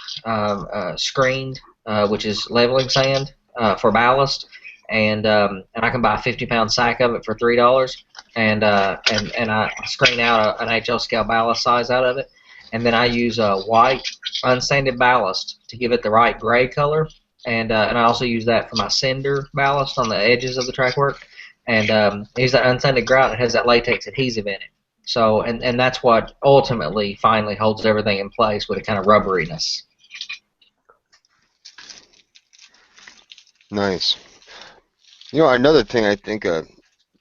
C: screened, which is leveling sand for ballast, and I can buy a 50-pound sack of it for $3, and I screen out an HL scale ballast size out of it, and then I use a white unsanded ballast to give it the right gray color, and I also use that for my cinder ballast on the edges of the track work, and I use that unsanded grout. It has that latex adhesive in it. So, and that's what ultimately finally holds everything in place with a kind of rubberiness.
A: Nice. You know, another thing I think a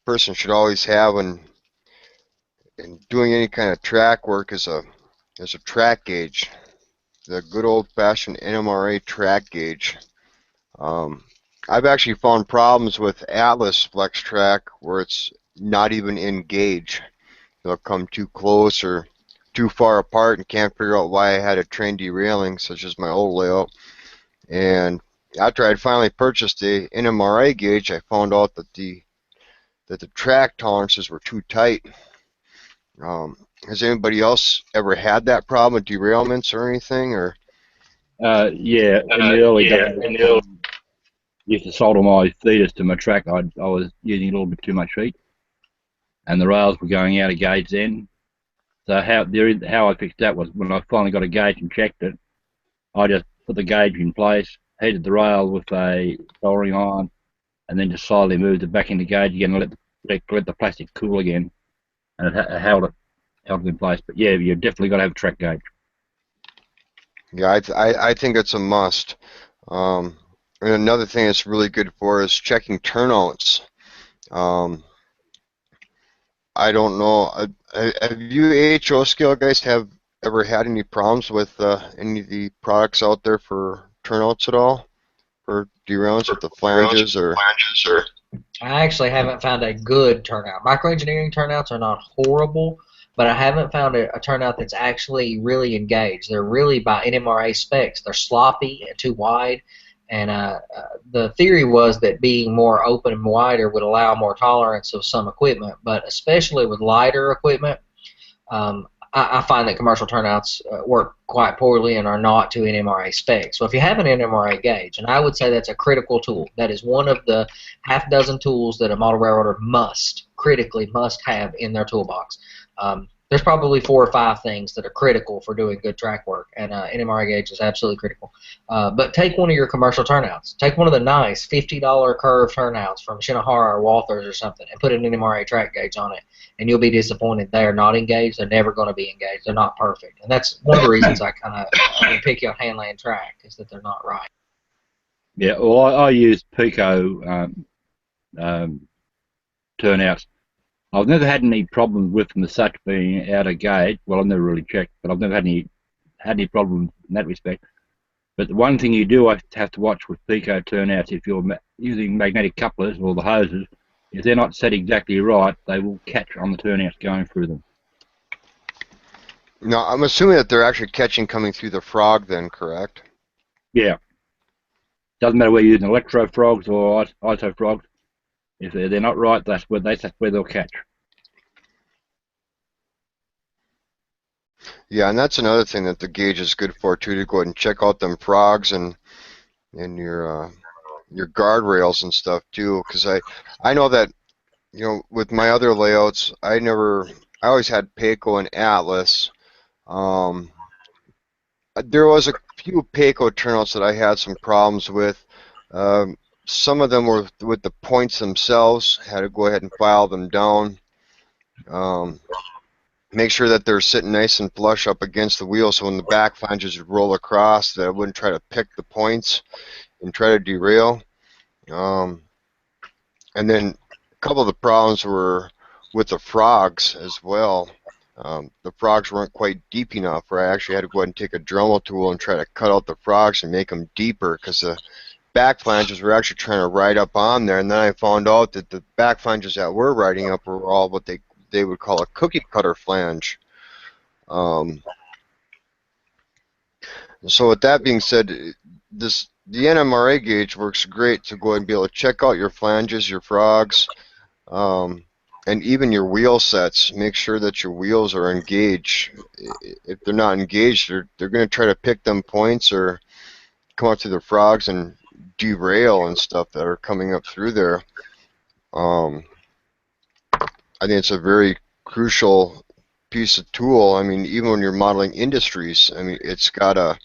A: person should always have when in doing any kind of track work is a track gauge. The good old-fashioned NMRA track gauge. I've actually found problems with Atlas Flex Track where it's not even in gauge. They'll come too close or too far apart and can't figure out why I had a train derailing, such as my old layout. And after I'd finally purchased the NMRA gauge, I found out that the track tolerances were too tight. Has anybody else ever had that problem with derailments or anything? Or
D: Yeah, in the early days, used to solder my feeders to my track. I was using a little bit too much heat, and the rails were going out of gauge then. So how I fixed that was when I finally got a gauge and checked it, I just put the gauge in place, heated the rail with a soldering iron, and then just slowly moved it back into gauge again and let the plastic cool again, and it held it in place. But yeah, you've definitely got to have a track gauge.
A: yeah, I think it's a must. And another thing it's really good for is checking turnouts. I don't know. Have you AHO scale guys have ever had any problems with any of the products out there for turnouts at all? For derailments with the flanges or?
C: I actually haven't found a good turnout. Microengineering turnouts are not horrible, but I haven't found a turnout that's actually really engaged. They're really by NMRA specs. They're sloppy and too wide. And the theory was that being more open and wider would allow more tolerance of some equipment, but especially with lighter equipment, I find that commercial turnouts work quite poorly and are not to NMRA specs. So if you have an NMRA gauge, and I would say that's a critical tool, that is one of the half dozen tools that a model railroader critically must have in their toolbox. There's probably 4 or 5 things that are critical for doing good track work, and NMRA gauge is absolutely critical. But take one of your commercial turnouts. Take one of the nice $50 curved turnouts from Shinohara or Walthers or something and put an NMRA track gauge on it, and you'll be disappointed. They are not engaged. They're never going to be engaged. They're not perfect. And that's one of the reasons I kind of pick on Handland track, is that they're not right.
D: Yeah, well, I use Pico turnouts. I've never had any problems with them as such being out of gauge. Well, I've never really checked, but I've never had any problems in that respect. But the one thing you do have to watch with Pico turnouts, if you're using magnetic couplers or the hoses, if they're not set exactly right, they will catch on the turnouts going through them.
A: No, I'm assuming that they're actually catching coming through the frog then, correct?
D: Yeah. Doesn't matter whether you're using electro frogs or iso frogs. If they're not right, that's where they'll catch.
A: Yeah, and that's another thing that the gauge is good for too, to go ahead and check out them frogs and your guardrails and stuff too, because I know that, you know, with my other layouts, I always had Payco and Atlas. There was a few Payco turnouts that I had some problems with. Some of them were with the points themselves. Had to go ahead and file them down. Make sure that they're sitting nice and flush up against the wheel, so when the back flanges would roll across, that I wouldn't try to pick the points and try to derail. And then a couple of the problems were with the frogs as well. The frogs weren't quite deep enough, where I actually had to go ahead and take a Dremel tool and try to cut out the frogs and make them deeper, because the back flanges were actually trying to ride up on there, and then I found out that the back flanges that were riding up were all what they would call a cookie cutter flange. So with that being said, the NMRA gauge works great to go ahead and be able to check out your flanges, your frogs, and even your wheel sets. Make sure that your wheels are engaged. If they're not engaged, they're going to try to pick them points or come up through the frogs and derail and stuff that are coming up through there. I think it's a very crucial piece of tool. I mean, even when you're modeling industries, I mean, it's got a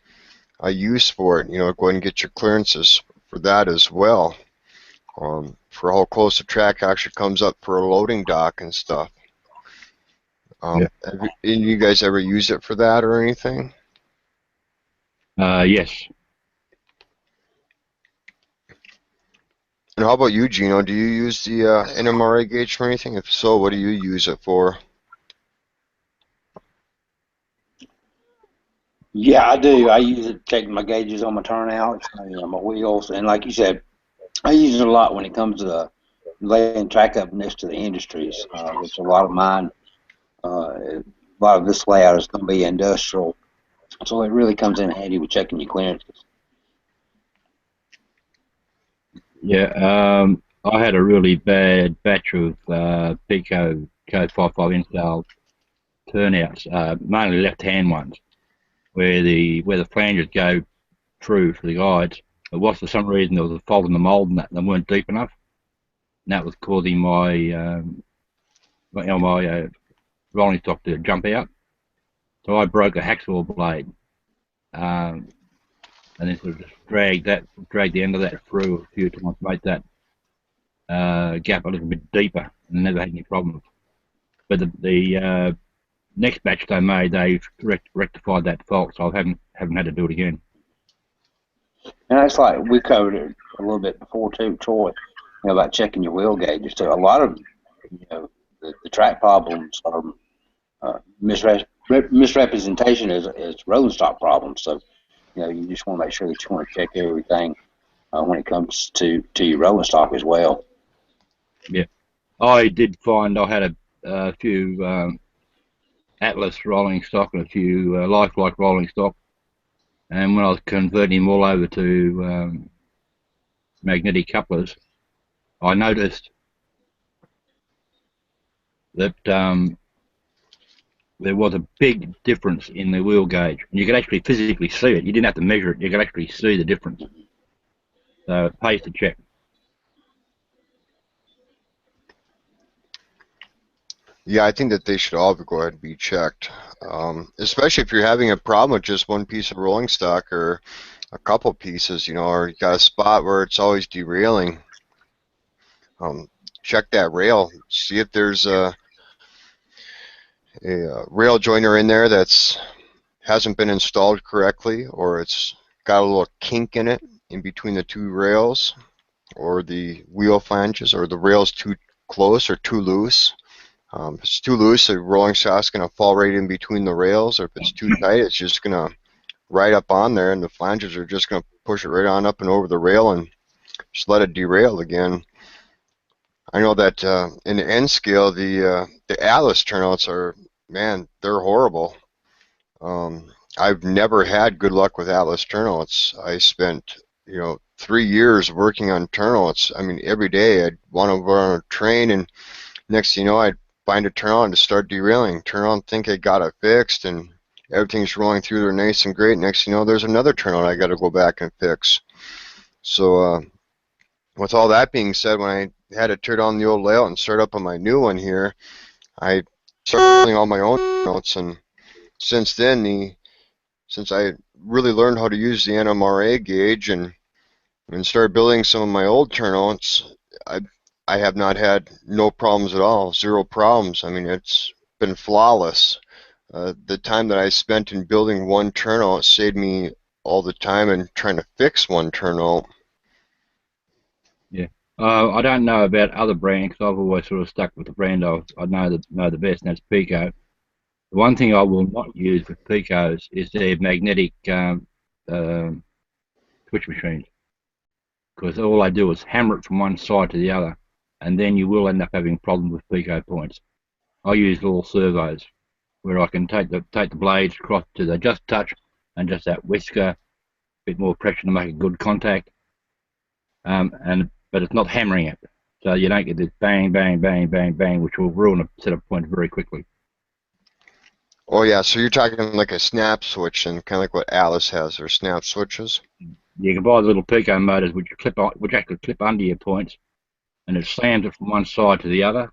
A: use for it. You know, go ahead and get your clearances for that as well. For how close the track actually comes up for a loading dock and stuff.
D: Yeah.
A: Have you guys ever used it for that or anything?
D: Yes.
A: And how about you, Gino? Do you use the NMRA gauge for anything? If so, what do you use it for?
B: Yeah, I do. I use it to check my gauges on my turnouts, my wheels, and like you said, I use it a lot when it comes to laying track up next to the industries, which a lot of mine, a lot of this layout is going to be industrial, so it really comes in handy with checking your clearances.
D: Yeah, I had a really bad batch of Pico Code 55 installed turnouts, mainly left-hand ones, where the flanges go through for the guides. But was for some reason there was a fault in the mould and that they weren't deep enough, and that was causing my my rolling stock to jump out. So I broke a hacksaw blade, and then sort of just dragged the end of that through a few times to make that gap a little bit deeper, and never had any problems. But the next batch they made, they've rectified that fault, so I haven't had to do it again.
B: And that's like we covered it a little bit before too, Troy, about checking your wheel gauges. So a lot of the track problems are misrepresentation as rolling stock problems. So you just want to make sure that you want to check everything when it comes to your rolling stock as well.
D: Yeah, I did find I had a few Atlas rolling stock and a few lifelike rolling stock, and when I was converting them all over to magnetic couplers, I noticed that there was a big difference in the wheel gauge, and you could actually physically see it. You didn't have to measure it; you could actually see the difference. So it pays to check.
A: Yeah, I think that they should all go ahead and be checked, especially if you're having a problem with just one piece of rolling stock or a couple pieces, or you got a spot where it's always derailing. Check that rail, see if there's a rail joiner in there that's hasn't been installed correctly, or it's got a little kink in it in between the two rails, or the wheel flanges, or the rail's too close or too loose. If it's too loose, the rolling stock's going to fall right in between the rails, or if it's too tight, it's just going to right up on there, and the flanges are just going to push it right on up and over the rail and just let it derail again. I know that in the N scale, the Atlas turnouts are, man, they're horrible. I've never had good luck with Atlas turnouts. I spent 3 years working on turnouts. I mean, every day I'd want to go on a train, and next thing you know, I'd find a turnout and start derailing. Turn on, think I got it fixed, and everything's rolling through there nice and great. Next thing you know, there's another turnout I got to go back and fix. So with all that being said, when I had to turn on the old layout and start up on my new one here, I started building all my own turnouts, and since then, since I really learned how to use the NMRA gauge and started building some of my old turnouts, I have not had no problems at all, zero problems. I mean, it's been flawless. The time that I spent in building one turnout saved me all the time in trying to fix one turnout.
D: Yeah, I don't know about other brands, because I've always sort of stuck with the brand I know the best, and that's Pico. The one thing I will not use with Picos is their magnetic switch machines, because all they do is hammer it from one side to the other, and then you will end up having problems with Pico points. I use little servos where I can take the blades across to the just touch and just that whisker, a bit more pressure to make a good contact, but it's not hammering it, so you don't get this bang, bang, bang, bang, bang, which will ruin a set of points very quickly.
A: Oh yeah, so you're talking like a snap switch, and kind of like what Alice has, their snap switches.
D: You can buy the little Pico motors which actually clip under your points, and it slams it from one side to the other.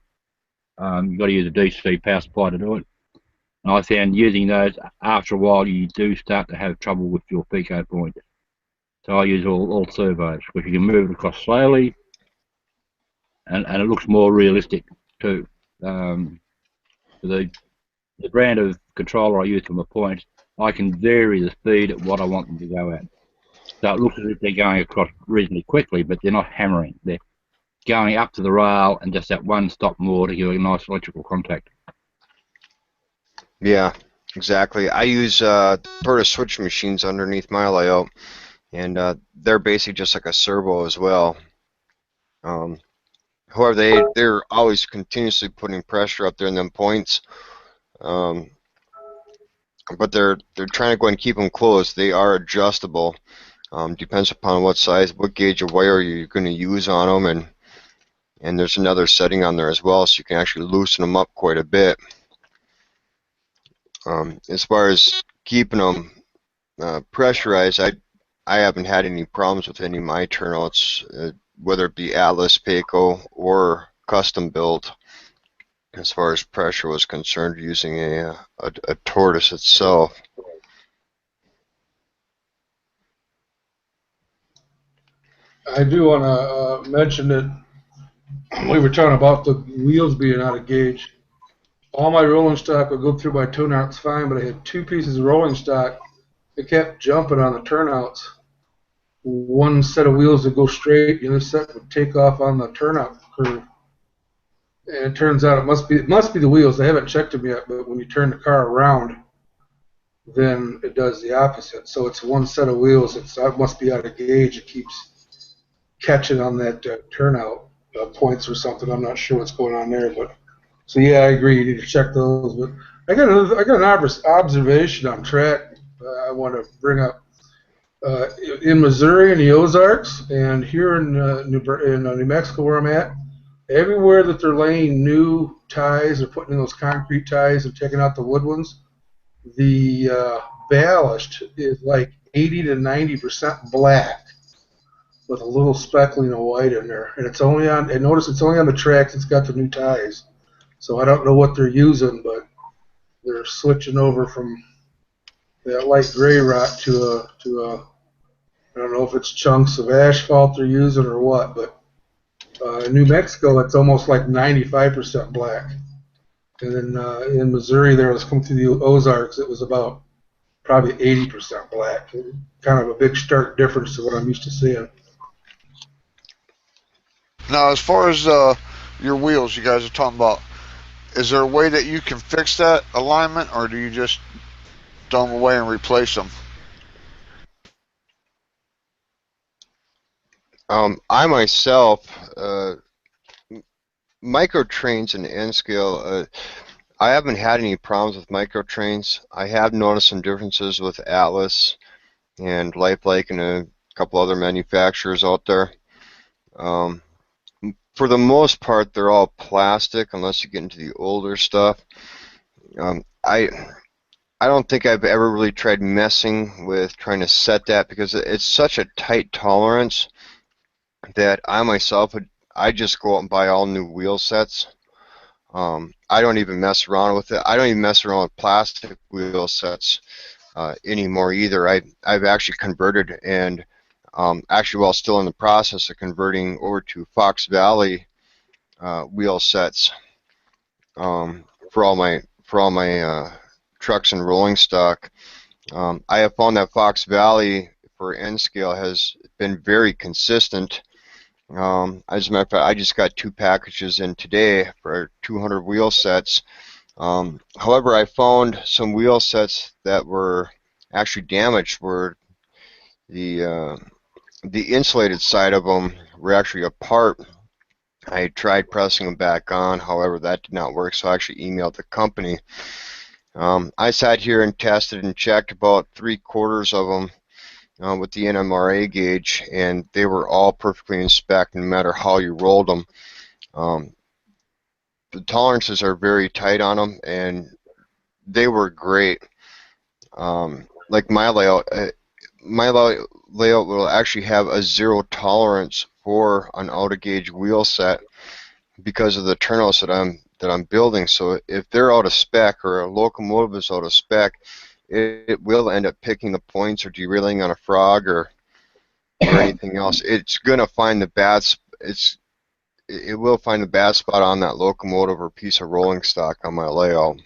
D: You've got to use a DC power supply to do it. And I found using those, after a while, you do start to have trouble with your Pico point. So I use all servos, which you can move it across slowly, and it looks more realistic too. The brand of controller I use for my points, I can vary the speed at what I want them to go at. So it looks as if they're going across reasonably quickly, but they're not hammering. They're going up to the rail and just that one stop more to give a nice electrical contact.
A: Yeah, exactly. I use sort of switch machines underneath my layout, and they're basically just like a servo as well. However, they're always continuously putting pressure up there in them points. But they're trying to go and keep them closed. They are adjustable. Depends upon what size, what gauge of wire you're going to use on them, and there's another setting on there as well, so you can actually loosen them up quite a bit. As far as keeping them pressurized, I haven't had any problems with any of my turnouts, whether it be Atlas, Payco, or custom built. As far as pressure was concerned, using a tortoise itself.
H: I do want to mention that we were talking about the wheels being out of gauge. All my rolling stock would go through my turnouts fine, but I had two pieces of rolling stock that kept jumping on the turnouts. One set of wheels would go straight, the other set would take off on the turnout curve. And it turns out it must be the wheels. I haven't checked them yet, but when you turn the car around, then it does the opposite. So it's one set of wheels. It must be out of gauge. It keeps catching on that turnout points or something. I'm not sure what's going on there, but so yeah, I agree. You need to check those. But I got an observation on track. I want to bring up in Missouri and the Ozarks, and here in New Mexico where I'm at. Everywhere that they're laying new ties or putting in those concrete ties and taking out the wood ones, the ballast is like 80 to 90% black with a little speckling of white in there. And it's only on, and notice it's only on the tracks it's got the new ties. So I don't know what they're using, but they're switching over from that light gray rock to a I don't know if it's chunks of asphalt they're using or what, but in New Mexico, it's almost like 95% black. And then in Missouri, there was coming through the Ozarks, it was about probably 80% black. Kind of a big stark difference to what I'm used to seeing.
F: Now, as far as your wheels, you guys are talking about, is there a way that you can fix that alignment, or do you just throw them away and replace them?
A: I myself, micro trains and N scale, I haven't had any problems with micro trains. I have noticed some differences with Atlas and Lifelike and a couple other manufacturers out there. For the most part, they're all plastic unless you get into the older stuff. I don't think I've ever really tried messing with trying to set that because it's such a tight tolerance that I myself I just go out and buy all new wheel sets. I don't even mess around with it. I don't even mess around with plastic wheel sets anymore either. I've actually converted and actually while still in the process of converting over to Fox Valley wheel sets for all my trucks and rolling stock. I have found that Fox Valley for N scale has been very consistent. As a matter of fact, I just got 2 packages in today for 200 wheel sets. However, I found some wheel sets that were actually damaged where the insulated side of them were actually apart. I tried pressing them back on, however, that did not work, so I actually emailed the company. I sat here and tested and checked about 3/4 of them with the NMRA gauge, and they were all perfectly in spec no matter how you rolled them. The tolerances are very tight on them, and they were great. Like my layout will actually have a 0 tolerance for an out of gauge wheel set because of the turnouts that I'm building. So if they're out of spec or a locomotive is out of spec, it will end up picking the points or derailing on a frog or anything else. It's gonna find the bad. It will find the bad spot on that locomotive or piece of rolling stock on my layout.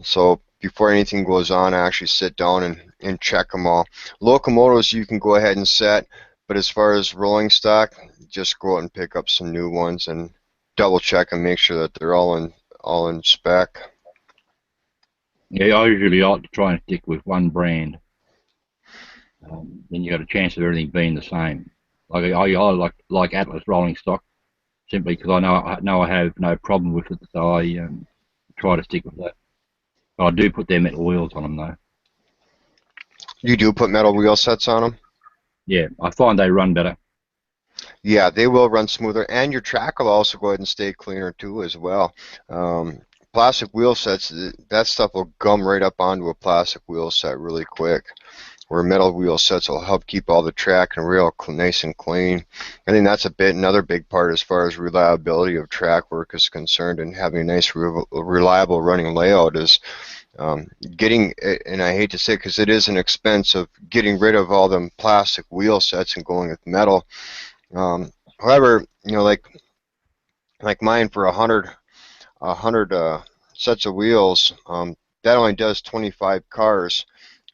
A: So before anything goes on, I actually sit down and check them all. Locomotives you can go ahead and set, but as far as rolling stock, just go out and pick up some new ones and double check and make sure that they're all in spec.
D: Yeah, I usually like to try and stick with one brand. Then you got a chance of everything being the same. I like Atlas rolling stock simply because I know I have no problem with it, so I try to stick with that. But I do put their metal wheels on them though.
A: You do put metal wheel sets on them?
D: Yeah, I find they run better.
A: Yeah, they will run smoother, and your track will also go ahead and stay cleaner too as well. Plastic wheel sets, that stuff will gum right up onto a plastic wheel set really quick, where metal wheel sets will help keep all the track and rail nice and clean. I think that's another big part as far as reliability of track work is concerned, and having a nice reliable running layout is getting, and I hate to say it because it is an expense of getting rid of all them plastic wheel sets and going with metal. However, like mine for 100 sets of wheels, that only does 25 cars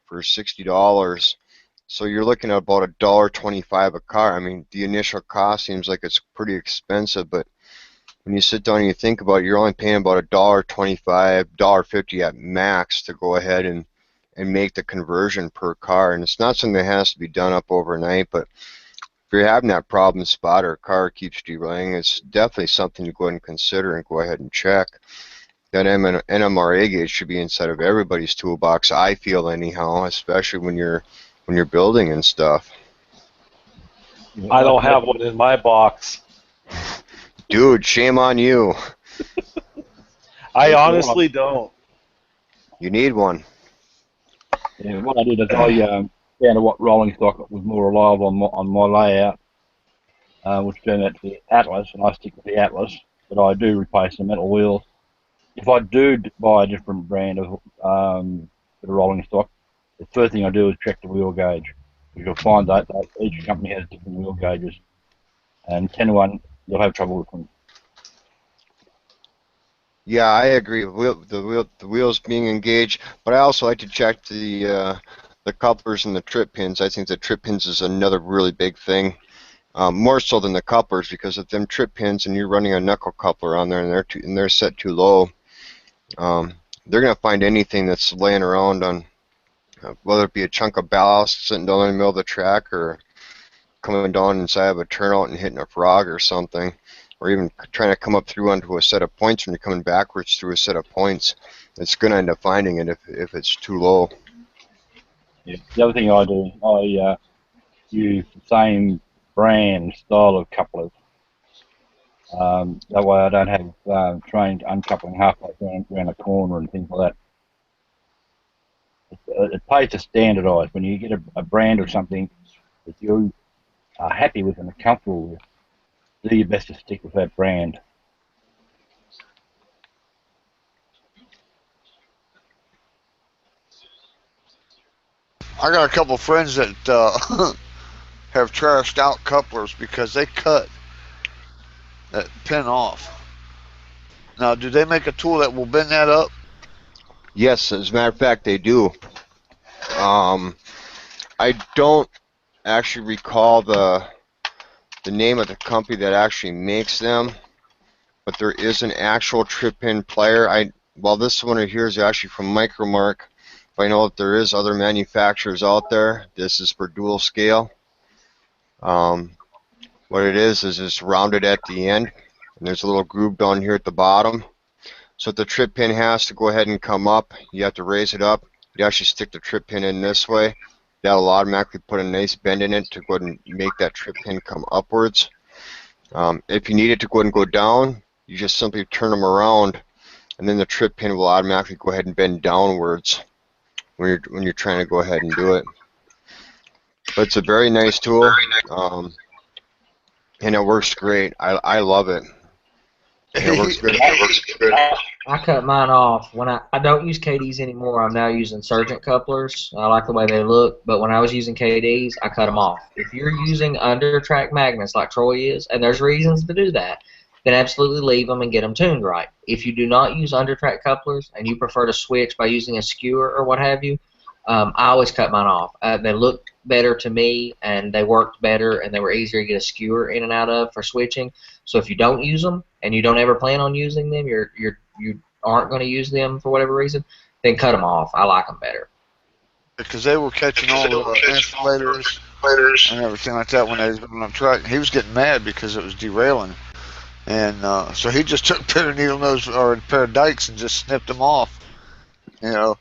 A: for $60. So you're looking at about $1.25 a car. I mean, the initial cost seems like it's pretty expensive, but when you sit down and you think about it, you're only paying about $1.25, $1.50 at max to go ahead and make the conversion per car. And it's not something that has to be done up overnight, but if you're having that problem spot or a car keeps derailing, it's definitely something to go ahead and consider and go ahead and check. That NMRA gauge should be inside of everybody's toolbox, I feel anyhow, especially when you're building and stuff.
E: I don't have one in my box.
A: Dude, shame on you.
E: I honestly don't.
D: You need one. Yeah, what I did is I found what rolling stock was more reliable on my layout, which turned out to be Atlas, and I stick with the Atlas, but I do replace the metal wheels. If I do buy a different brand of rolling stock, the first thing I do is check the wheel gauge. You'll find that each company has different wheel gauges, and 10 to 1, you'll have trouble with them.
A: Yeah, I agree. The wheels being engaged, but I also like to check the couplers and the trip pins. I think the trip pins is another really big thing, more so than the couplers, because if them trip pins and you're running a knuckle coupler on there and they're set too low, they're gonna find anything that's laying around on, whether it be a chunk of ballast sitting down in the middle of the track or coming down inside of a turnout and hitting a frog or something, or even trying to come up through onto a set of points when you're coming backwards through a set of points. It's going to end up finding it if it's too low.
D: Yeah. The other thing I do, I use the same brand style of couplers. That way I don't have trains uncoupling halfway around a corner and things like that. It pays to standardise. When you get a brand or something that you are happy with and are comfortable with, do your best to stick with that brand.
F: I got a couple friends that have trashed out couplers because they cut that pin off. Now, do they make a tool that will bend that up?
A: Yes, as a matter of fact, they do. I don't actually recall the name of the company that actually makes them, but there is an actual trip pin plier. Well, this one here is actually from Micromark. If I know that there is other manufacturers out there, this is for dual scale. What it is it's rounded at the end, and there's a little groove down here at the bottom. So if the trip pin has to go ahead and come up, you have to raise it up. You actually stick the trip pin in this way. That'll automatically put a nice bend in it to go ahead and make that trip pin come upwards. If you need it to go ahead and go down, you just simply turn them around, and then the trip pin will automatically go ahead and bend downwards when you're trying to go ahead and do it. But it's a very nice tool, and it works great. I love it. It works good. It works good.
C: I cut mine off. When I don't use KDs anymore, I'm now using Surgent couplers. I like the way they look, but when I was using KDs, I cut them off. If you're using under track magnets like Troy is, and there's reasons to do that, then absolutely leave them and get them tuned right. If you do not use under track couplers and you prefer to switch by using a skewer or what have you, I always cut mine off. They looked better to me, and they worked better, and they were easier to get a skewer in and out of for switching. So if you don't use them and you don't ever plan on using them, you aren't going to use them for whatever reason, then cut them off. I like them better.
F: Because they were catching all the insulators and everything like that when they was on the track. He was getting mad because it was derailing, and so he just took a pair of needle nose or a pair of dikes and just snipped them off. You know.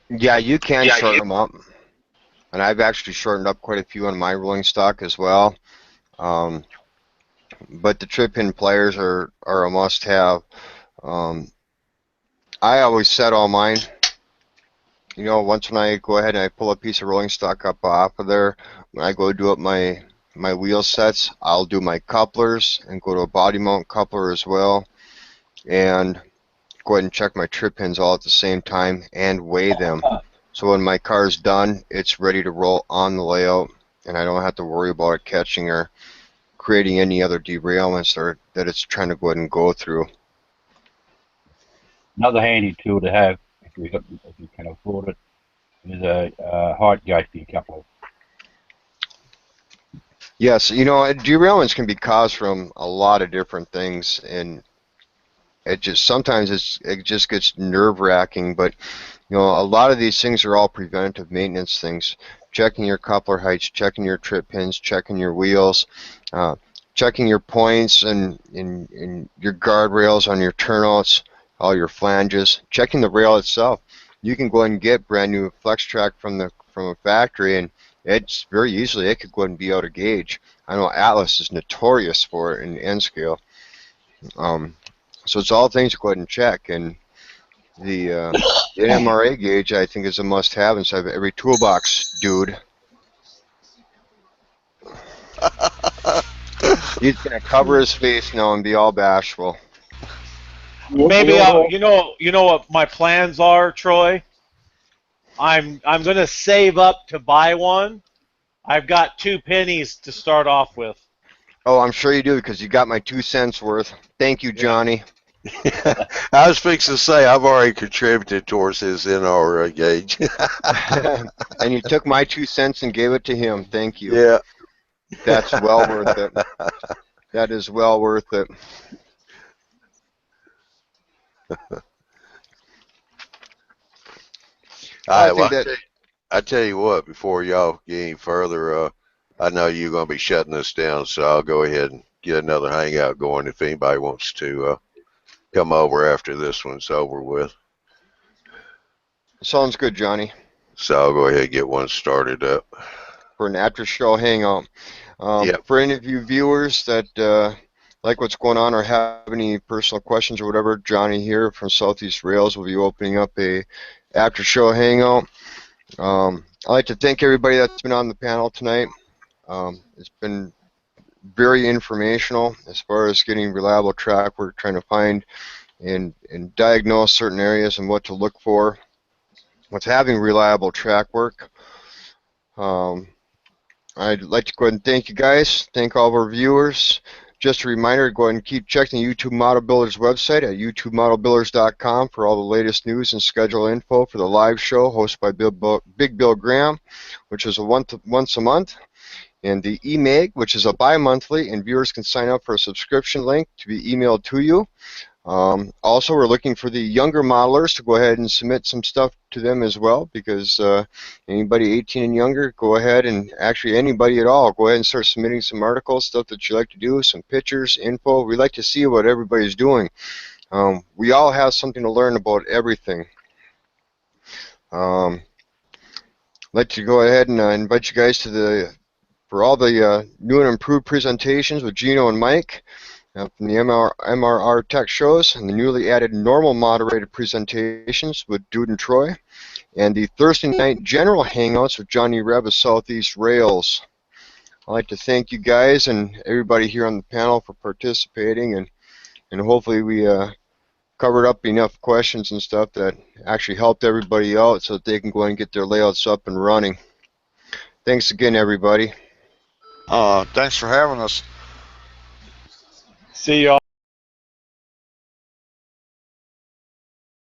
A: Yeah, you can shorten them up, and I've actually shortened up quite a few on my rolling stock as well. But the trip pin pliers are a must-have. I always set all mine. You know, once when I go ahead and I pull a piece of rolling stock up off of there, when I go do up my wheel sets, I'll do my couplers and go to a body mount coupler as well, and go ahead and check my trip pins all at the same time and weigh them. So when my car's done, it's ready to roll on the layout, and I don't have to worry about it catching or creating any other derailments or that it's trying to go ahead and go through.
D: Another handy tool to have, if you can afford it, is a height gauging coupler.
A: Yes, you know, derailments can be caused from a lot of different things, and it just sometimes it just gets nerve-wracking. But you know, a lot of these things are all preventative maintenance things. Checking your coupler heights, checking your trip pins, checking your wheels, checking your points and your guardrails on your turnouts, all your flanges, checking the rail itself. You can go ahead and get brand new flex track from a factory, and it's very easily it could go ahead and be out of gauge. I know Atlas is notorious for it in N scale. So it's all things to go ahead and check, and the NMRA gauge I think is a must-have inside of every toolbox, dude. He's gonna cover his face now and be all bashful.
E: Maybe you know what my plans are, Troy. I'm gonna save up to buy one. I've got 2 pennies to start off with.
A: Oh, I'm sure you do, because you got my 2 cents worth. Thank you, Johnny.
J: I was fixing to say I've already contributed towards his NRA gauge.
A: And you took my 2 cents and gave it to him. Thank you.
J: Yeah.
A: That's well worth it. That is well worth it.
J: I tell you what, before y'all get any further, I know you're going to be shutting this down, so I'll go ahead and get another hangout going if anybody wants to come over after this one's over with.
A: Sounds good, Johnny.
J: So I'll go ahead and get one started up.
A: For an after-show hangout.
J: Yep.
A: For any of you viewers that like what's going on or have any personal questions or whatever, Johnny here from Southeast Rails will be opening up a after-show hangout. I'd like to thank everybody that's been on the panel tonight. It's been very informational as far as getting reliable track work, trying to find and diagnose certain areas and what to look for. What's having reliable track work. I'd like to go ahead and thank you guys. Thank all of our viewers. Just a reminder, go ahead and keep checking the YouTube Model Builders website at youtubemodelbuilders.com for all the latest news and schedule info for the live show hosted by Big Bill Graham, which is once a month, and the eMag, which is a bi-monthly, and viewers can sign up for a subscription link to be emailed to you. Also, we're looking for the younger modelers to go ahead and submit some stuff to them as well, because anybody 18 and younger, go ahead, and actually anybody at all, go ahead and start submitting some articles, stuff that you like to do, some pictures, info. We like to see what everybody's doing. We all have something to learn about everything. I'd like to go ahead and invite you guys to for all the new and improved presentations with Gino and Mike. From the MRR Tech shows, and the newly added normal moderated presentations with Dude and Troy, and the Thursday night general hangouts with Johnny Reb of Southeast Rails. I'd like to thank you guys and everybody here on the panel for participating, and hopefully we covered up enough questions and stuff that actually helped everybody out so that they can go and get their layouts up and running. Thanks again, everybody.
F: Thanks for having us.
E: See y'all.